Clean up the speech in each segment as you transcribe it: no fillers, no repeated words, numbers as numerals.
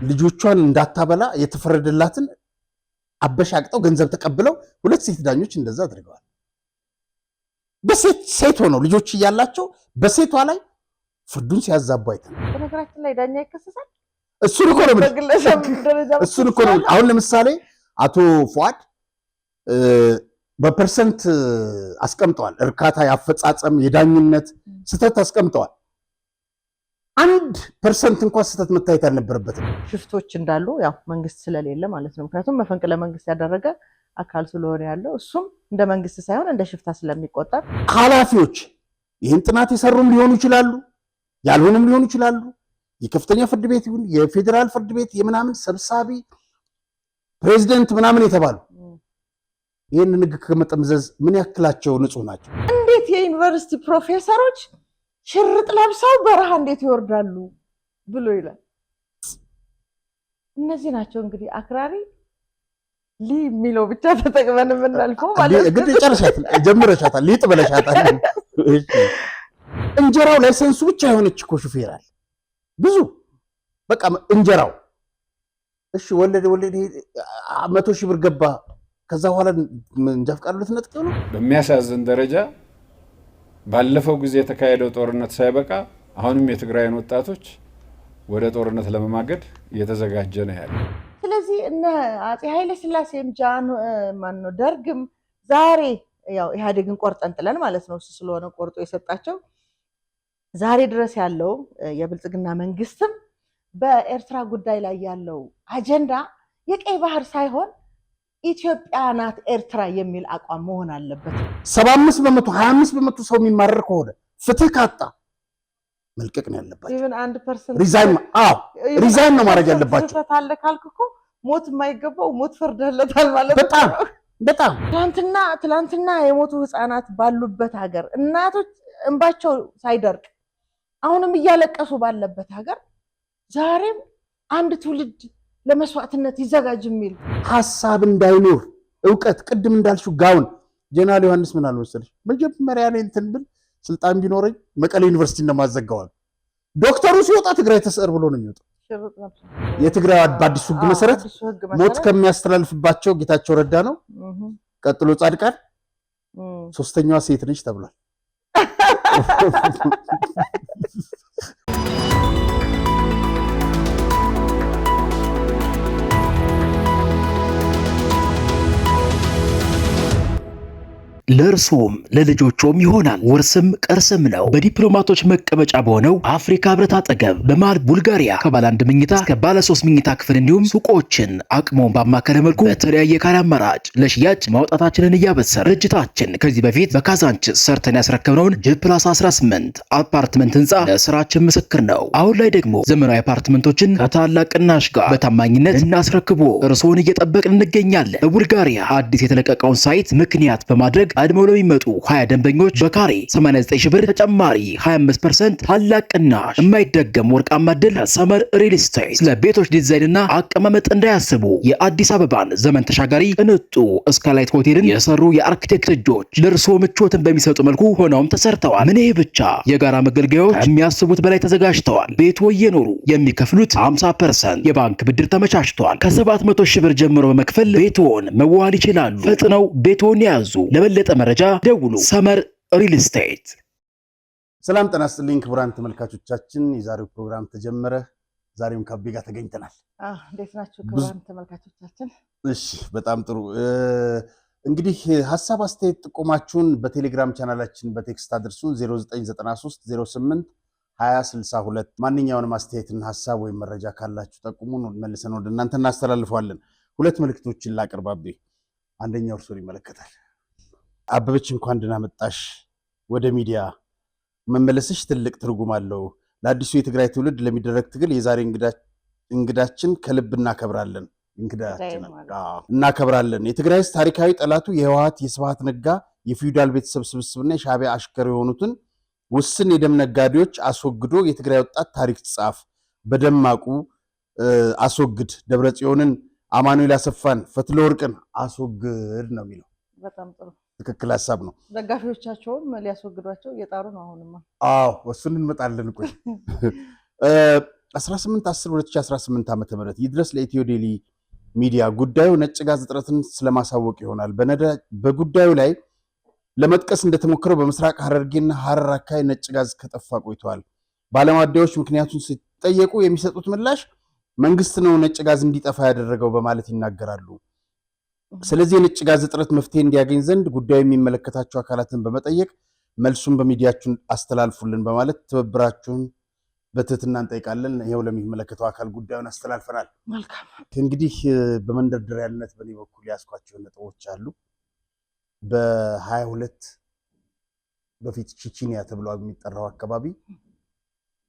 ልጆቿን እንዳታበላ የተፈረደላትን አበሻቅጠው ገንዘብ ተቀብለው ሁለት ሴት ዳኞች እንደዛ አድርገዋል። በሴት ሆነው ልጆች እያላቸው በሴቷ ላይ ፍርዱን ሲያዛቡ አይተናል። በነገራችን ላይ ዳኛ ይከሰሳል። እሱን እኮ ነው። አሁን ለምሳሌ አቶ ፉአድ በፐርሰንት አስቀምጠዋል። እርካታ፣ ያፈጻጸም፣ የዳኝነት ስተት አስቀምጠዋል። 1% እንኳን ስተት መታየት አልነበረበትም። ሽፍቶች እንዳሉ ያው መንግስት ስለሌለ ማለት ነው። ምክንያቱም መፈንቅለ መንግስት ያደረገ አካል ስለሆነ ያለው እሱም እንደ መንግስት ሳይሆን እንደ ሽፍታ ስለሚቆጠር ኃላፊዎች ይህን ጥናት የሰሩም ሊሆኑ ይችላሉ፣ ያልሆኑም ሊሆኑ ይችላሉ። የከፍተኛ ፍርድ ቤት ይሁን የፌዴራል ፍርድ ቤት የምናምን ሰብሳቢ ፕሬዝዳንት ምናምን የተባሉ ይህን ንግግር ከመጠምዘዝ ምን ያክላቸው ንጹህ ናቸው? እንዴት የዩኒቨርሲቲ ፕሮፌሰሮች ሽርጥ ለብሰው በረሃ እንዴት ይወርዳሉ ብሎ ይላል። እነዚህ ናቸው እንግዲህ አክራሪ የሚለው ብቻ ተጠቅመን የምናልፈው ማለት ነው። ግድ ጀምረሻታል፣ ሊጥ በለሻታል። እንጀራው ላይሰንሱ ብቻ የሆነች እኮ ሹፌር አለ ብዙ በቃ እንጀራው እሺ ወለደ 100,000 ብር ገባ። ከዛ በኋላ መንጃ ፈቃድ ልትነጥቀው ነው። በሚያሳዝን ደረጃ ባለፈው ጊዜ የተካሄደው ጦርነት ሳይበቃ አሁንም የትግራይን ወጣቶች ወደ ጦርነት ለመማገድ እየተዘጋጀ ነው ያለው። ስለዚህ እነ አፄ ኃይለ ሥላሴም ማነው ደርግም ዛሬ ያው ኢህአዴግን ቆርጠን ጥለን ማለት ነው ስለሆነ ቆርጦ የሰጣቸው ዛሬ ድረስ ያለው የብልጽግና መንግስትም በኤርትራ ጉዳይ ላይ ያለው አጀንዳ የቀይ ባህር ሳይሆን ኢትዮጵያ ናት ኤርትራ የሚል አቋም መሆን አለበት። 75% 25% ሰው የሚማረር ከሆነ ፍትህ ካጣ መልቀቅ ነው ያለባቸው። ኢቭን 1% ሪዛይን ነው ማድረግ ያለባቸው። ታለ ካልኩ ሞት የማይገባው ሞት ፈርደለታል ማለት ነው። በጣም ትላንትና የሞቱ ህፃናት ባሉበት ሀገር እናቶች እንባቸው ሳይደርቅ አሁንም እያለቀሱ ባለበት ሀገር ዛሬም አንድ ትውልድ ለመስዋዕትነት ይዘጋጅ የሚል ሐሳብ እንዳይኖር ዕውቀት ቅድም እንዳልሽው ጋውን ጀነራል ዮሐንስ ምን አለ መሰለሽ መጀመሪያ ላይ እንትን ብል ስልጣን ቢኖረኝ መቀሌ ዩኒቨርሲቲ እንደማዘጋዋል። ዶክተሩ ሲወጣ ትግራይ ተሰር ብሎ ነው የሚወጣው። የትግራይ በአዲሱ ህግ መሰረት ሞት ከሚያስተላልፍባቸው ጌታቸው ረዳ ነው። ቀጥሎ ጻድቃን፣ ሶስተኛዋ ሴት ነች ተብሏል። ለእርሶም ለልጆቹም ይሆናል። ውርስም ቅርስም ነው። በዲፕሎማቶች መቀመጫ በሆነው አፍሪካ ህብረት አጠገብ በመሃል ቡልጋሪያ ከባለ 1 መኝታ እስከ ባለ 3 መኝታ ክፍል እንዲሁም ሱቆችን አቅሞን ባማከለ መልኩ በተለያየ ካሬ አማራጭ ለሽያጭ ማውጣታችንን እያበሰረ ድርጅታችን ከዚህ በፊት በካዛንችስ ሰርተን ያስረከብነውን +18 አፓርትመንት ህንፃ ለስራችን ምስክር ነው። አሁን ላይ ደግሞ ዘመናዊ አፓርትመንቶችን ከታላቅ ቅናሽ ጋር በታማኝነት እናስረክቦ እርሶን እየጠበቅን እንገኛለን። በቡልጋሪያ አዲስ የተለቀቀውን ሳይት ምክንያት በማድረግ ቀድመው ለሚመጡ 20 ደንበኞች በካሬ 89,000 ብር ተጨማሪ 25% ታላቅ ቅናሽ የማይደገም ወርቃማ ዕድል ሰመር ሪል ስቴት። ስለ ቤቶች ዲዛይንና አቀማመጥ እንዳያስቡ የአዲስ አበባን ዘመን ተሻጋሪ ቅንጡ ስካይላይት ሆቴልን የሰሩ የአርኪቴክት እጆች ለእርሶ ምቾትን በሚሰጡ መልኩ ሆነውም ተሰርተዋል። ምን ይሄ ብቻ የጋራ መገልገያዎች ከሚያስቡት በላይ ተዘጋጅተዋል። ቤቶ እየኖሩ የሚከፍሉት 50% የባንክ ብድር ተመቻችቷል። ከ700,000 ብር ጀምሮ በመክፈል ቤቶን መዋል ይችላሉ። ፈጥነው ቤቶን ያዙ። ለበለጠ መረጃ ደውሉ። ሰመር ሪል ስቴት። ሰላም ጤና ይስጥልኝ ክቡራን ተመልካቾቻችን፣ የዛሬው ፕሮግራም ተጀመረ። ዛሬም ከአቤ ጋር ተገኝተናል። እንዴት ናችሁ ክቡራን ተመልካቾቻችን? እሺ በጣም ጥሩ። እንግዲህ ሐሳብ አስተያየት ጥቆማችሁን በቴሌግራም ቻናላችን በቴክስት አድርሱን 0993 08 2062 ማንኛውንም አስተያየትና ሐሳብ ወይም መረጃ ካላችሁ ጠቁሙን፣ መልሰን ወደ እናንተ እናስተላልፈዋለን። ሁለት መልእክቶችን ላቅርብ አቤ። አንደኛው እርሶን ይመለከታል። አበበች እንኳን ደህና መጣሽ ወደ ሚዲያ። መመለስሽ ትልቅ ትርጉም አለው። ለአዲሱ የትግራይ ትውልድ ለሚደረግ ትግል የዛሬ እንግዳችን ከልብ እናከብራለን። እናከብራለን። የትግራይ ሕዝብ ታሪካዊ ጠላቱ የህወሓት የስብሃት ነጋ የፊውዳል ቤተሰብ ስብስብና የሻዕቢያ አሽከር የሆኑትን ውስን የደም ነጋዴዎች አስወግዶ የትግራይ ወጣት ታሪክ ጻፍ፣ በደማቁ አስወግድ፣ ደብረጽዮንን፣ አማኑኤል አሰፋን፣ ፈትለወርቅን አስወግድ ነው የሚለው። በጣም ጥሩ ትክክል ሐሳብ ነው። ደጋፊዎቻቸውም ሊያስወግዷቸው እየጣሩ ነው። አሁንማ እሱን እንመጣለን። ቆይ በ18/10/2018 ዓ.ም ይድረስ ለኢትዮ ዴሊ ሚዲያ ጉዳዩ ነጭ ጋዝ እጥረትን ስለማሳወቅ ይሆናል። በጉዳዩ ላይ ለመጥቀስ እንደተሞከረው በምስራቅ ሐረርጌና ሐረር አካባቢ ነጭ ጋዝ ከጠፋ ቆይቷል። ባለማደያዎች ምክንያቱን ሲጠየቁ የሚሰጡት ምላሽ መንግስት ነው ነጭ ጋዝ እንዲጠፋ ያደረገው በማለት ይናገራሉ። ስለዚህ የነጭ ጋዝ እጥረት መፍትሄ እንዲያገኝ ዘንድ ጉዳዩ የሚመለከታቸው አካላትን በመጠየቅ መልሱን በሚዲያችን አስተላልፉልን በማለት ትብብራችሁን በትህትና እንጠይቃለን። ይኸው ለሚመለከተው አካል ጉዳዩን አስተላልፈናል። መልካም። እንግዲህ በመንደርደሪያነት በእኔ በኩል ያስኳቸው ነጥቦች አሉ። በ22 በፊት ቺቺኒያ ተብሎ የሚጠራው አካባቢ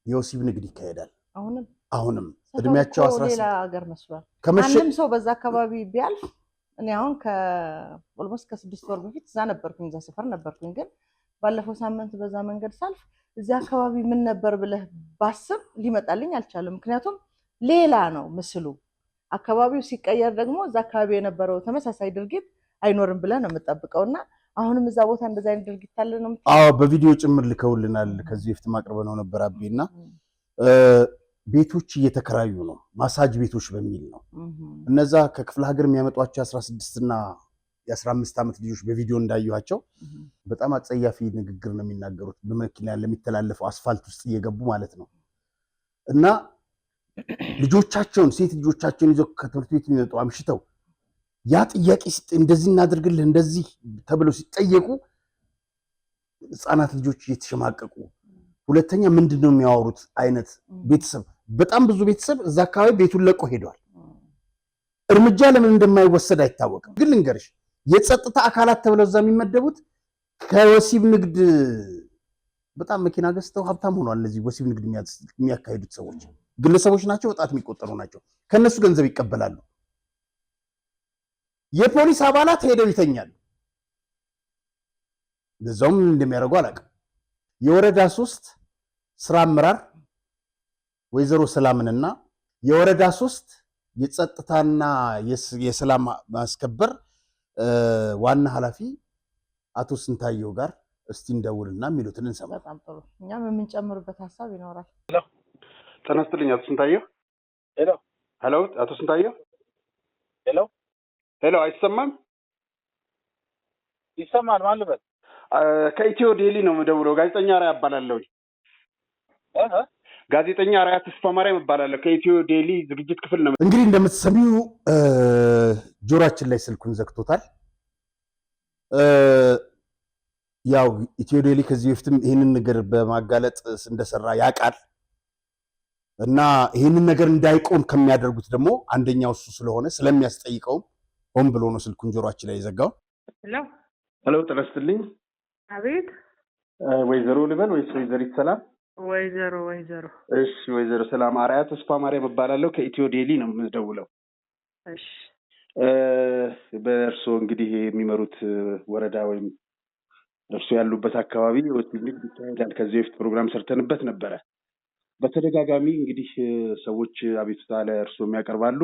የወሲብ ንግድ ይካሄዳል። አሁንም እድሜያቸው 18 ሌላ ሀገር መስሏል። ማንም ሰው በዛ አካባቢ ቢያልፍ እኔ አሁን ኦልሞስት ከ6 ወር በፊት እዛ ነበርኩኝ፣ እዛ ሰፈር ነበርኩኝ። ግን ባለፈው ሳምንት በዛ መንገድ ሳልፍ እዛ አካባቢ ምን ነበር ብለህ ባስብ ሊመጣልኝ አልቻለም። ምክንያቱም ሌላ ነው ምስሉ። አካባቢው ሲቀየር ደግሞ እዛ አካባቢ የነበረው ተመሳሳይ ድርጊት አይኖርም ብለህ ነው የምጠብቀውና አሁንም እዛ ቦታ እንደዛ አይነት ድርጊት አለ ነው የምትለው? አዎ፣ በቪዲዮ ጭምር ልከውልናል። ከዚህ በፊት ማቅረበ ነው ነበር አቤና ቤቶች እየተከራዩ ነው፣ ማሳጅ ቤቶች በሚል ነው። እነዛ ከክፍለ ሀገር የሚያመጧቸው 16 እና የ15 ዓመት ልጆች በቪዲዮ እንዳዩዋቸው በጣም አጸያፊ ንግግር ነው የሚናገሩት፣ በመኪና ለሚተላለፈው አስፋልት ውስጥ እየገቡ ማለት ነው። እና ልጆቻቸውን ሴት ልጆቻቸውን ይዘው ከትምህርት ቤት የሚመጡ አምሽተው ያ ጥያቄ እንደዚህ እናድርግልህ እንደዚህ ተብለው ሲጠየቁ ህፃናት ልጆች እየተሸማቀቁ፣ ሁለተኛ ምንድነው የሚያወሩት አይነት ቤተሰብ፣ በጣም ብዙ ቤተሰብ እዛ አካባቢ ቤቱን ለቆ ሄዷል። እርምጃ ለምን እንደማይወሰድ አይታወቅም። ግን ልንገርሽ የጸጥታ አካላት ተብለው እዛ የሚመደቡት ከወሲብ ንግድ በጣም መኪና ገዝተው ሀብታም ሆኗል። እነዚህ ወሲብ ንግድ የሚያካሂዱት ሰዎች ግለሰቦች ናቸው፣ በጣት የሚቆጠሩ ናቸው። ከነሱ ገንዘብ ይቀበላሉ። የፖሊስ አባላት ሄደው ይተኛሉ። ለዛውም እንደሚያደርጉ አላውቅም። የወረዳ 3 ስራ አመራር ወይዘሮ ሰላምንና የወረዳ 3 የጸጥታና የሰላም ማስከበር ዋና ኃላፊ አቶ ስንታየው ጋር እስቲ እንደውልና የሚሉትን እንሰማ። በጣም ጥሩ። እኛም የምንጨምርበት ሀሳብ ይኖራል። ጤና ይስጥልኝ አቶ ስንታየው። ሄሎ አቶ ስንታየው። ሄሎ አይሰማም? ይሰማል። ማን ልበል? ከኢትዮ ዴሊ ነው የምደውለው። ጋዜጠኛ ራያ እባላለሁ። ጋዜጠኛ ራያ ተስፋ ማርያም እባላለሁ። ከኢትዮ ዴሊ ዝግጅት ክፍል ነው። እንግዲህ እንደምትሰሚው ጆሮአችን ላይ ስልኩን ዘግቶታል። ያው ኢትዮ ዴሊ ከዚህ በፊትም ይህንን ነገር በማጋለጥ እንደሰራ ያውቃል እና ይህንን ነገር እንዳይቆም ከሚያደርጉት ደግሞ አንደኛው እሱ ስለሆነ ስለሚያስጠይቀውም ሆን ብሎ ነው ስልኩን ጆሮአችን ላይ የዘጋው። ሄሎ ጤና ይስጥልኝ። አቤት። ወይዘሮ ልበል ወይስ ወይዘሪት ሰላም? ወይዘሮ። እሺ ወይዘሮ ሰላም አርአያ ተስፋ ማርያም እባላለሁ። ከኢትዮ ዴሊ ነው የምደውለው። እሺ። በእርስዎ እንግዲህ የሚመሩት ወረዳ ወይም እርስዎ ያሉበት አካባቢ ወሲብ ንግድ ይካሄዳል። ከዚህ በፊት ፕሮግራም ሰርተንበት ነበረ። በተደጋጋሚ እንግዲህ ሰዎች አቤቱታ ለእርስዎም ያቀርባሉ፣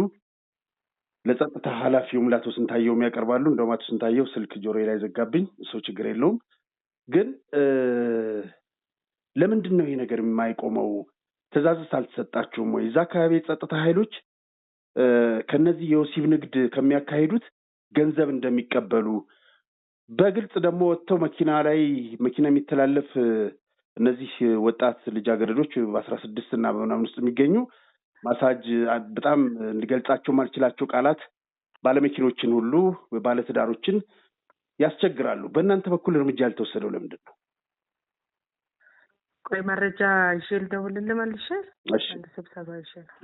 ለጸጥታ ኃላፊውም ለአቶ ስንታየውም ያቀርባሉ። እንደውም አቶ ስንታየው ስልክ ጆሮዬ ላይ ዘጋብኝ። ሰው ችግር የለውም። ግን ለምንድን ነው ይሄ ነገር የማይቆመው? ትዕዛዝስ አልተሰጣችሁም ወይ? እዛ አካባቢ የጸጥታ ኃይሎች ከነዚህ የወሲብ ንግድ ከሚያካሂዱት ገንዘብ እንደሚቀበሉ በግልጽ ደግሞ ወጥተው መኪና የሚተላለፍ እነዚህ ወጣት ልጃገረዶች በ16 እና በምናምን ውስጥ የሚገኙ ማሳጅ በጣም እንዲገልጻቸው ማልችላቸው ቃላት ባለመኪኖችን ሁሉ ባለትዳሮችን ያስቸግራሉ። በእናንተ በኩል እርምጃ ያልተወሰደው ለምንድን ነው? ቆይ መረጃ ይዤ ልደውልልህ መልሼ። እሺ ስብሰባ ይዤ ነው።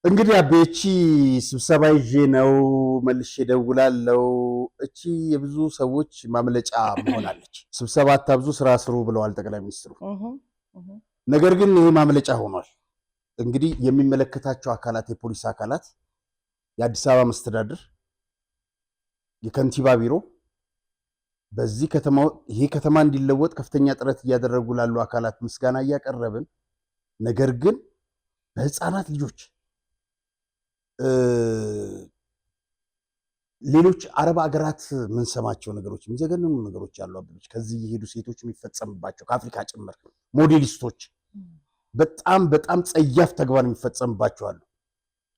እንግዲህ አቤቺ ስብሰባ ይዤ ነው መልሼ እደውላለሁ። እቺ የብዙ ሰዎች ማምለጫ መሆናለች። ስብሰባ አታብዙ ስራ ስሩ ብለዋል ጠቅላይ ሚኒስትሩ። ነገር ግን ይሄ ማምለጫ ሆኗል። እንግዲህ የሚመለከታቸው አካላት የፖሊስ አካላት፣ የአዲስ አበባ መስተዳድር፣ የከንቲባ ቢሮ በዚህ ይሄ ከተማ እንዲለወጥ ከፍተኛ ጥረት እያደረጉ ላሉ አካላት ምስጋና እያቀረብን፣ ነገር ግን በህፃናት ልጆች ሌሎች አረብ ሀገራት የምንሰማቸው ነገሮች የሚዘገንኑ ነገሮች ያሉ አብሎች ከዚህ የሄዱ ሴቶች የሚፈጸምባቸው ከአፍሪካ ጭምር ሞዴሊስቶች በጣም ጸያፍ ተግባር የሚፈጸምባቸው አሉ።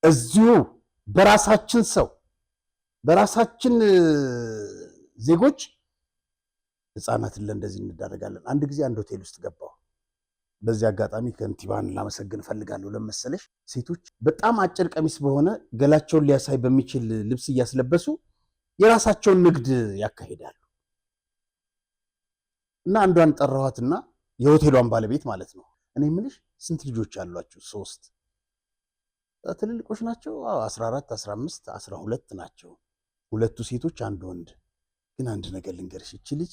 እዚሁ በራሳችን ሰው በራሳችን ዜጎች ህፃናትን ለእንደዚህ እንዳረጋለን። አንድ ጊዜ አንድ ሆቴል ውስጥ ገባሁ። በዚህ አጋጣሚ ከንቲባን ላመሰግን ፈልጋለሁ። ለመሰለሽ ሴቶች በጣም አጭር ቀሚስ በሆነ ገላቸውን ሊያሳይ በሚችል ልብስ እያስለበሱ የራሳቸውን ንግድ ያካሂዳሉ። እና አንዷን ጠራኋትና የሆቴሏን ባለቤት ማለት ነው። እኔ የምልሽ ስንት ልጆች አሏችሁ? 3 ትልልቆች ናቸው? 14፣ 15፣ 12 ናቸው። 2 ሴቶች፣ 1 ወንድ። ግን አንድ ነገር ልንገርሽ፣ እቺ ልጅ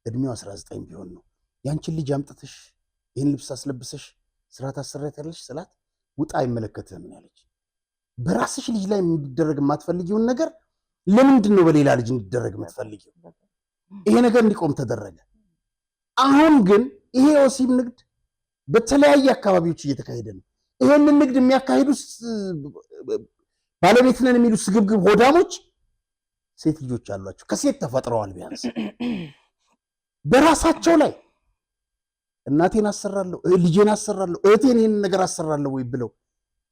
እድሜው 19 ቢሆን ነው ያንቺን ልጅ አምጥተሽ ይህን ልብስ አስለብሰሽ ስራ ታሰሪያታለሽ ስላት ውጣ አይመለከትህም ያለች። በራስሽ ልጅ ላይ እንዲደረግ የማትፈልጊውን ነገር ለምንድን ነው በሌላ ልጅ እንዲደረግ የምትፈልጊው? ይሄ ነገር እንዲቆም ተደረገ። አሁን ግን ይሄ ወሲብ ንግድ በተለያየ አካባቢዎች እየተካሄደ ነው። ይሄንን ንግድ የሚያካሂዱ ባለቤት ነን የሚሉ ስግብግብ ሆዳሞች ሴት ልጆች አሏቸው። ከሴት ተፈጥረዋል። ቢያንስ በራሳቸው ላይ እናቴን አሰራለሁ፣ ልጄን አሰራለሁ፣ እህቴን ይህን ነገር አሰራለሁ ወይ ብለው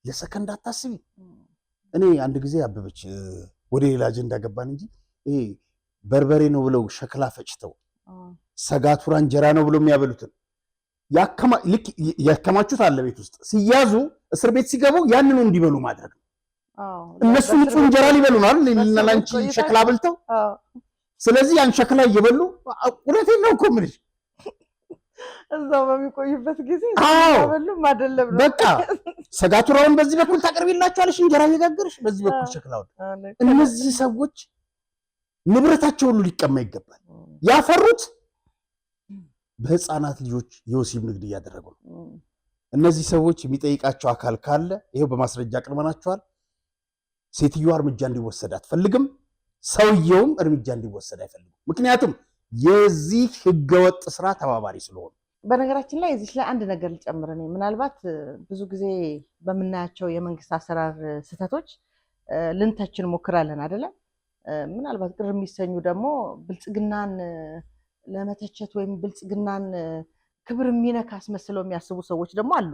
ለሰከንድ አታስቢ። እኔ አንድ ጊዜ አበበች ወደ ሌላ አጀንዳ ገባን እንጂ ይሄ በርበሬ ነው ብለው ሸክላ ፈጭተው ሰጋቱራ እንጀራ ነው ብለው የሚያበሉትን ያከማቹት አለ ቤት ውስጥ። ሲያዙ እስር ቤት ሲገቡ ያንኑ እንዲበሉ ማድረግ ነው። እነሱ ንጹህ እንጀራ ሊበሉ ነው አይደል? ላንቺ ሸክላ በልተው። ስለዚህ ያን ሸክላ እየበሉ እውነቴን ነው እኮ የምልሽ እዛው በሚቆዩበት ጊዜ በሉም አይደለም ነው በቃ ሰጋቱራውን በዚህ በኩል ታቀርቢላቸዋለሽ፣ እንጀራ እየጋገርሽ በዚህ በኩል ሸክላውን። እነዚህ ሰዎች ንብረታቸው ሁሉ ሊቀማ ይገባል። ያፈሩት በህፃናት ልጆች የወሲብ ንግድ እያደረጉ ነው። እነዚህ ሰዎች የሚጠይቃቸው አካል ካለ ይሄው በማስረጃ አቅርበናቸዋል። ሴትዮዋ እርምጃ እንዲወሰድ አትፈልግም፣ ሰውየውም እርምጃ እንዲወሰድ አይፈልግም። ምክንያቱም የዚህ ህገወጥ ስራ ተባባሪ ስለሆኑ። በነገራችን ላይ እዚህ ላይ አንድ ነገር ልጨምር። እኔ ምናልባት ብዙ ጊዜ በምናያቸው የመንግስት አሰራር ስህተቶች ልንተችን ሞክራለን አይደለ? ምናልባት ቅር የሚሰኙ ደግሞ ብልጽግናን ለመተቸት ወይም ብልጽግናን ክብር የሚነካ አስመስለው የሚያስቡ ሰዎች ደግሞ አሉ።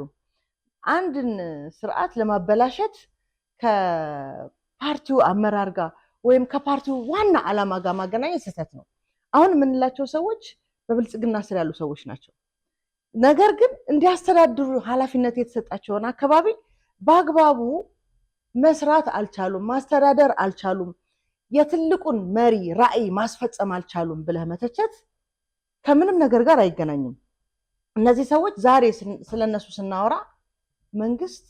አንድን ስርዓት ለማበላሸት ከፓርቲው አመራር ጋር ወይም ከፓርቲው ዋና ዓላማ ጋር ማገናኘት ስህተት ነው። አሁን የምንላቸው ሰዎች በብልጽግና ስር ያሉ ሰዎች ናቸው። ነገር ግን እንዲያስተዳድሩ ኃላፊነት የተሰጣቸውን አካባቢ በአግባቡ መስራት አልቻሉም፣ ማስተዳደር አልቻሉም፣ የትልቁን መሪ ራዕይ ማስፈጸም አልቻሉም ብለህ መተቸት ከምንም ነገር ጋር አይገናኝም። እነዚህ ሰዎች ዛሬ ስለነሱ ስናወራ መንግስት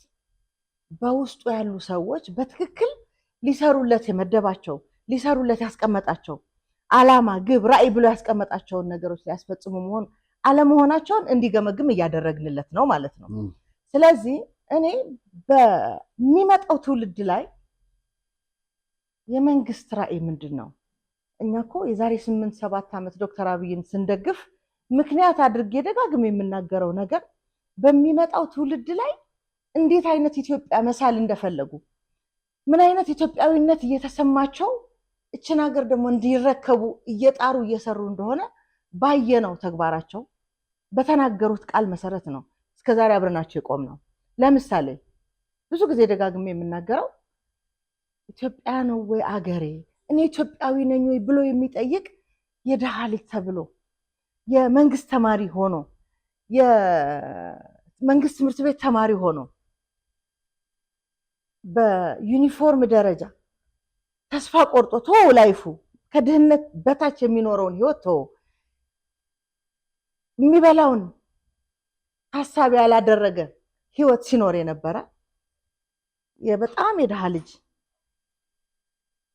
በውስጡ ያሉ ሰዎች በትክክል ሊሰሩለት የመደባቸው ሊሰሩለት ያስቀመጣቸው ዓላማ፣ ግብ፣ ራዕይ ብሎ ያስቀመጣቸውን ነገሮች ሊያስፈጽሙ መሆን አለመሆናቸውን እንዲገመግም እያደረግንለት ነው ማለት ነው። ስለዚህ እኔ በሚመጣው ትውልድ ላይ የመንግስት ራዕይ ምንድን ነው? እኛ እኮ የዛሬ 8-7 ዓመት ዶክተር አብይን ስንደግፍ ምክንያት አድርጌ ደጋግሜ የምናገረው ነገር በሚመጣው ትውልድ ላይ እንዴት አይነት ኢትዮጵያ መሳል እንደፈለጉ፣ ምን አይነት ኢትዮጵያዊነት እየተሰማቸው እችን ሀገር ደግሞ እንዲረከቡ እየጣሩ እየሰሩ እንደሆነ ባየነው ተግባራቸው በተናገሩት ቃል መሰረት ነው እስከዛሬ አብረናቸው የቆም ነው። ለምሳሌ ብዙ ጊዜ ደጋግሜ የምናገረው ኢትዮጵያ ነው ወይ አገሬ፣ እኔ ኢትዮጵያዊ ነኝ ወይ ብሎ የሚጠይቅ የድሃ ልጅ ተብሎ የመንግስት ተማሪ ሆኖ የመንግስት ትምህርት ቤት ተማሪ ሆኖ በዩኒፎርም ደረጃ ተስፋ ቆርጦ ተወው ላይፉ ከድህነት በታች የሚኖረውን ህይወት ተወው፣ የሚበላውን ሀሳብ ያላደረገ ህይወት ሲኖር የነበረ በጣም የድሃ ልጅ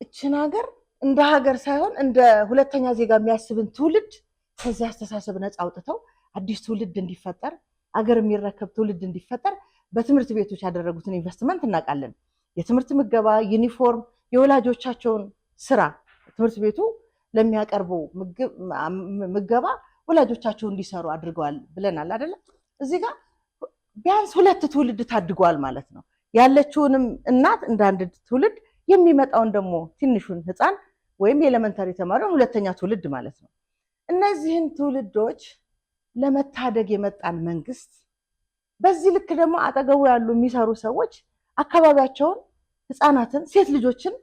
እችን ሀገር እንደ ሀገር ሳይሆን እንደ ሁለተኛ ዜጋ የሚያስብን ትውልድ ከዚህ አስተሳሰብ ነፃ አውጥተው አዲስ ትውልድ እንዲፈጠር፣ አገር የሚረከብ ትውልድ እንዲፈጠር በትምህርት ቤቶች ያደረጉትን ኢንቨስትመንት እናውቃለን። የትምህርት ምገባ፣ ዩኒፎርም፣ የወላጆቻቸውን ስራ ትምህርት ቤቱ ለሚያቀርበው ምገባ ወላጆቻቸው እንዲሰሩ አድርገዋል ብለናል አይደለ? እዚህ ጋር ቢያንስ 2 ትውልድ ታድገዋል ማለት ነው። ያለችውንም እናት እንደ አንድ ትውልድ፣ የሚመጣውን ደግሞ ትንሹን ህፃን ወይም የኤሌመንተሪ ተማሪውን 2ኛ ትውልድ ማለት ነው። እነዚህን ትውልዶች ለመታደግ የመጣን መንግስት በዚህ ልክ ደግሞ አጠገቡ ያሉ የሚሰሩ ሰዎች አካባቢያቸውን ህፃናትን ሴት ልጆችን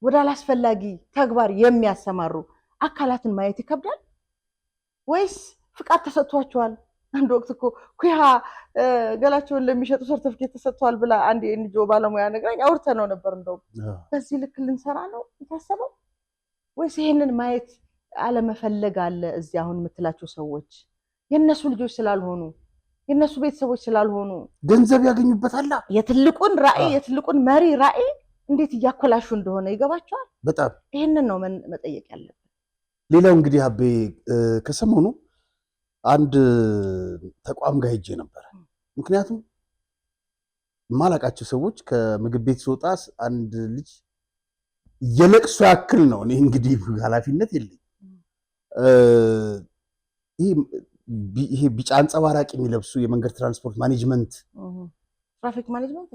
ወደ አላስፈላጊ ተግባር የሚያሰማሩ አካላትን ማየት ይከብዳል ወይስ ፍቃድ ተሰጥቷቸዋል? አንድ ወቅት እኮ ኩያ ገላቸውን ለሚሸጡ ሰርቲፊኬት ተሰጥቷል ብላ አንድ የኤንጂኦ ባለሙያ ነግራኝ አውርተነው ነበር። እንደው በዚህ ልክ ልንሰራ ነው የታሰበው ወይስ ይሄንን ማየት አለመፈለግ አለ? እዚህ አሁን የምትላቸው ሰዎች የነሱ ልጆች ስላልሆኑ የነሱ ቤተሰቦች ስላልሆኑ ገንዘብ ያገኙበታል። የትልቁን ራዕይ የትልቁን መሪ ራዕይ እንዴት እያኮላሹ እንደሆነ ይገባቸዋል። በጣም ይሄንን ነው መጠየቅ ያለብን። ሌላው እንግዲህ አቤ ከሰሞኑ አንድ ተቋም ጋር ሄጄ ነበር። ምክንያቱም ማላቃቸው ሰዎች ከምግብ ቤት ሲወጣ አንድ ልጅ የለቅሶ ያክል ነው። እኔ እንግዲህ ኃላፊነት የለኝ ይሄ ቢጫ አንጸባራቂ የሚለብሱ የመንገድ ትራንስፖርት ማኔጅመንት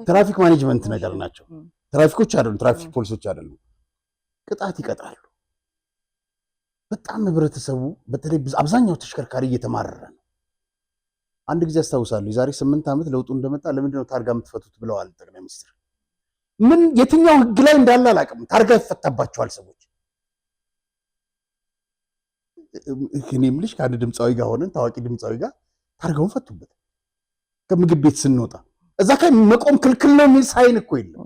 ትራፊክ ማኔጅመንት ነገር ናቸው። ትራፊኮች አይደሉም፣ ትራፊክ ፖሊሶች አይደሉም። ቅጣት ይቀጣሉ። በጣም ህብረተሰቡ በተለይ አብዛኛው ተሽከርካሪ እየተማረረ ነው። አንድ ጊዜ አስታውሳለሁ የዛሬ 8 ዓመት ለውጡ እንደመጣ ለምንድን ነው ታርጋ የምትፈቱት ብለዋል ጠቅላይ ሚኒስትር። ምን የትኛው ህግ ላይ እንዳለ አላውቅም። ታርጋ ይፈታባቸዋል ሰዎች። እኔ የምልሽ ከአንድ ድምፃዊ ጋር ሆነን ታዋቂ ድምፃዊ ጋር ታርጋውን ፈቱበት። ከምግብ ቤት ስንወጣ እዛ ላይ መቆም ክልክል ነው የሚል ሳይን እኮ የለም።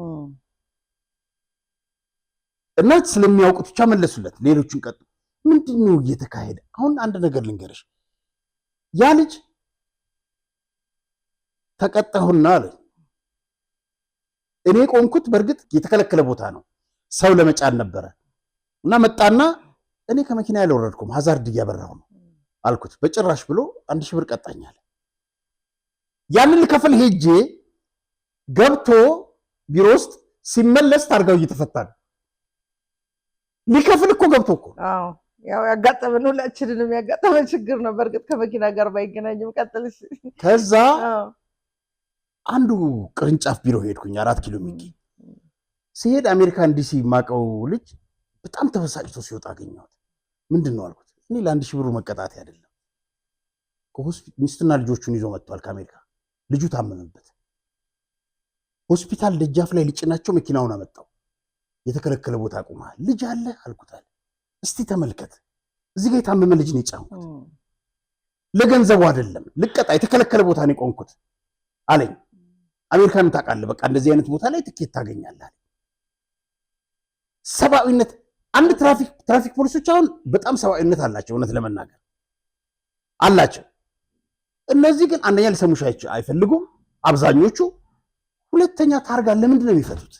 እና ስለሚያውቁት ብቻ መለሱለት፣ ሌሎችን ቀጡ። ምንድን ነው እየተካሄደ? አሁን አንድ ነገር ልንገርሽ። ያ ልጅ ተቀጣሁና አለ እኔ ቆምኩት። በእርግጥ የተከለከለ ቦታ ነው፣ ሰው ለመጫን ነበረ እና መጣና እኔ ከመኪና ያልወረድኩም ሀዛርድ እያበራሁ ነው አልኩት። በጭራሽ ብሎ 1000 ብር ቀጣኛል። ያንን ልከፍል ሄጄ ገብቶ ቢሮ ውስጥ ሲመለስ ታርጋው እየተፈታ ነው። ሊከፍል እኮ ገብቶ እኮ ያው ያጋጠመን ሁላችንንም ያጋጠመን ችግር ነው። በእርግጥ ከመኪና ጋር ባይገናኝም ቀጥልሽ። ከዛ አንዱ ቅርንጫፍ ቢሮ ሄድኩኝ 4 ኪሎ የሚገኝ ሲሄድ አሜሪካን ዲሲ ማቀው ልጅ በጣም ተበሳጭቶ ሲወጣ አገኘሁት። ምንድን ነው አልኩት። እኔ ለ1000 ብሩ መቀጣት አይደለም ሚስትና ልጆቹን ይዞ መጥቷል ከአሜሪካ። ልጁ ታመመበት። ሆስፒታል ደጃፍ ላይ ሊጭናቸው መኪናውን አመጣው። የተከለከለ ቦታ ቆመሃል። ልጅ አለ አልኩታል። እስቲ ተመልከት፣ እዚህ ጋር የታመመ ልጅ ነው የጫንኩት። ለገንዘቡ አይደለም ልቀጣ፣ የተከለከለ ቦታ ነው የቆምኩት አለኝ። አሜሪካን ታውቃለህ፣ በቃ እንደዚህ አይነት ቦታ ላይ ትኬት ታገኛለህ። ሰብአዊነት አንድ ትራፊክ ፖሊሶች አሁን በጣም ሰብአዊነት አላቸው፣ እውነት ለመናገር አላቸው። እነዚህ ግን አንደኛ ሊሰሙሽ አይፈልጉም አብዛኞቹ። ሁለተኛ ታርጋ ለምንድን ነው የሚፈቱት?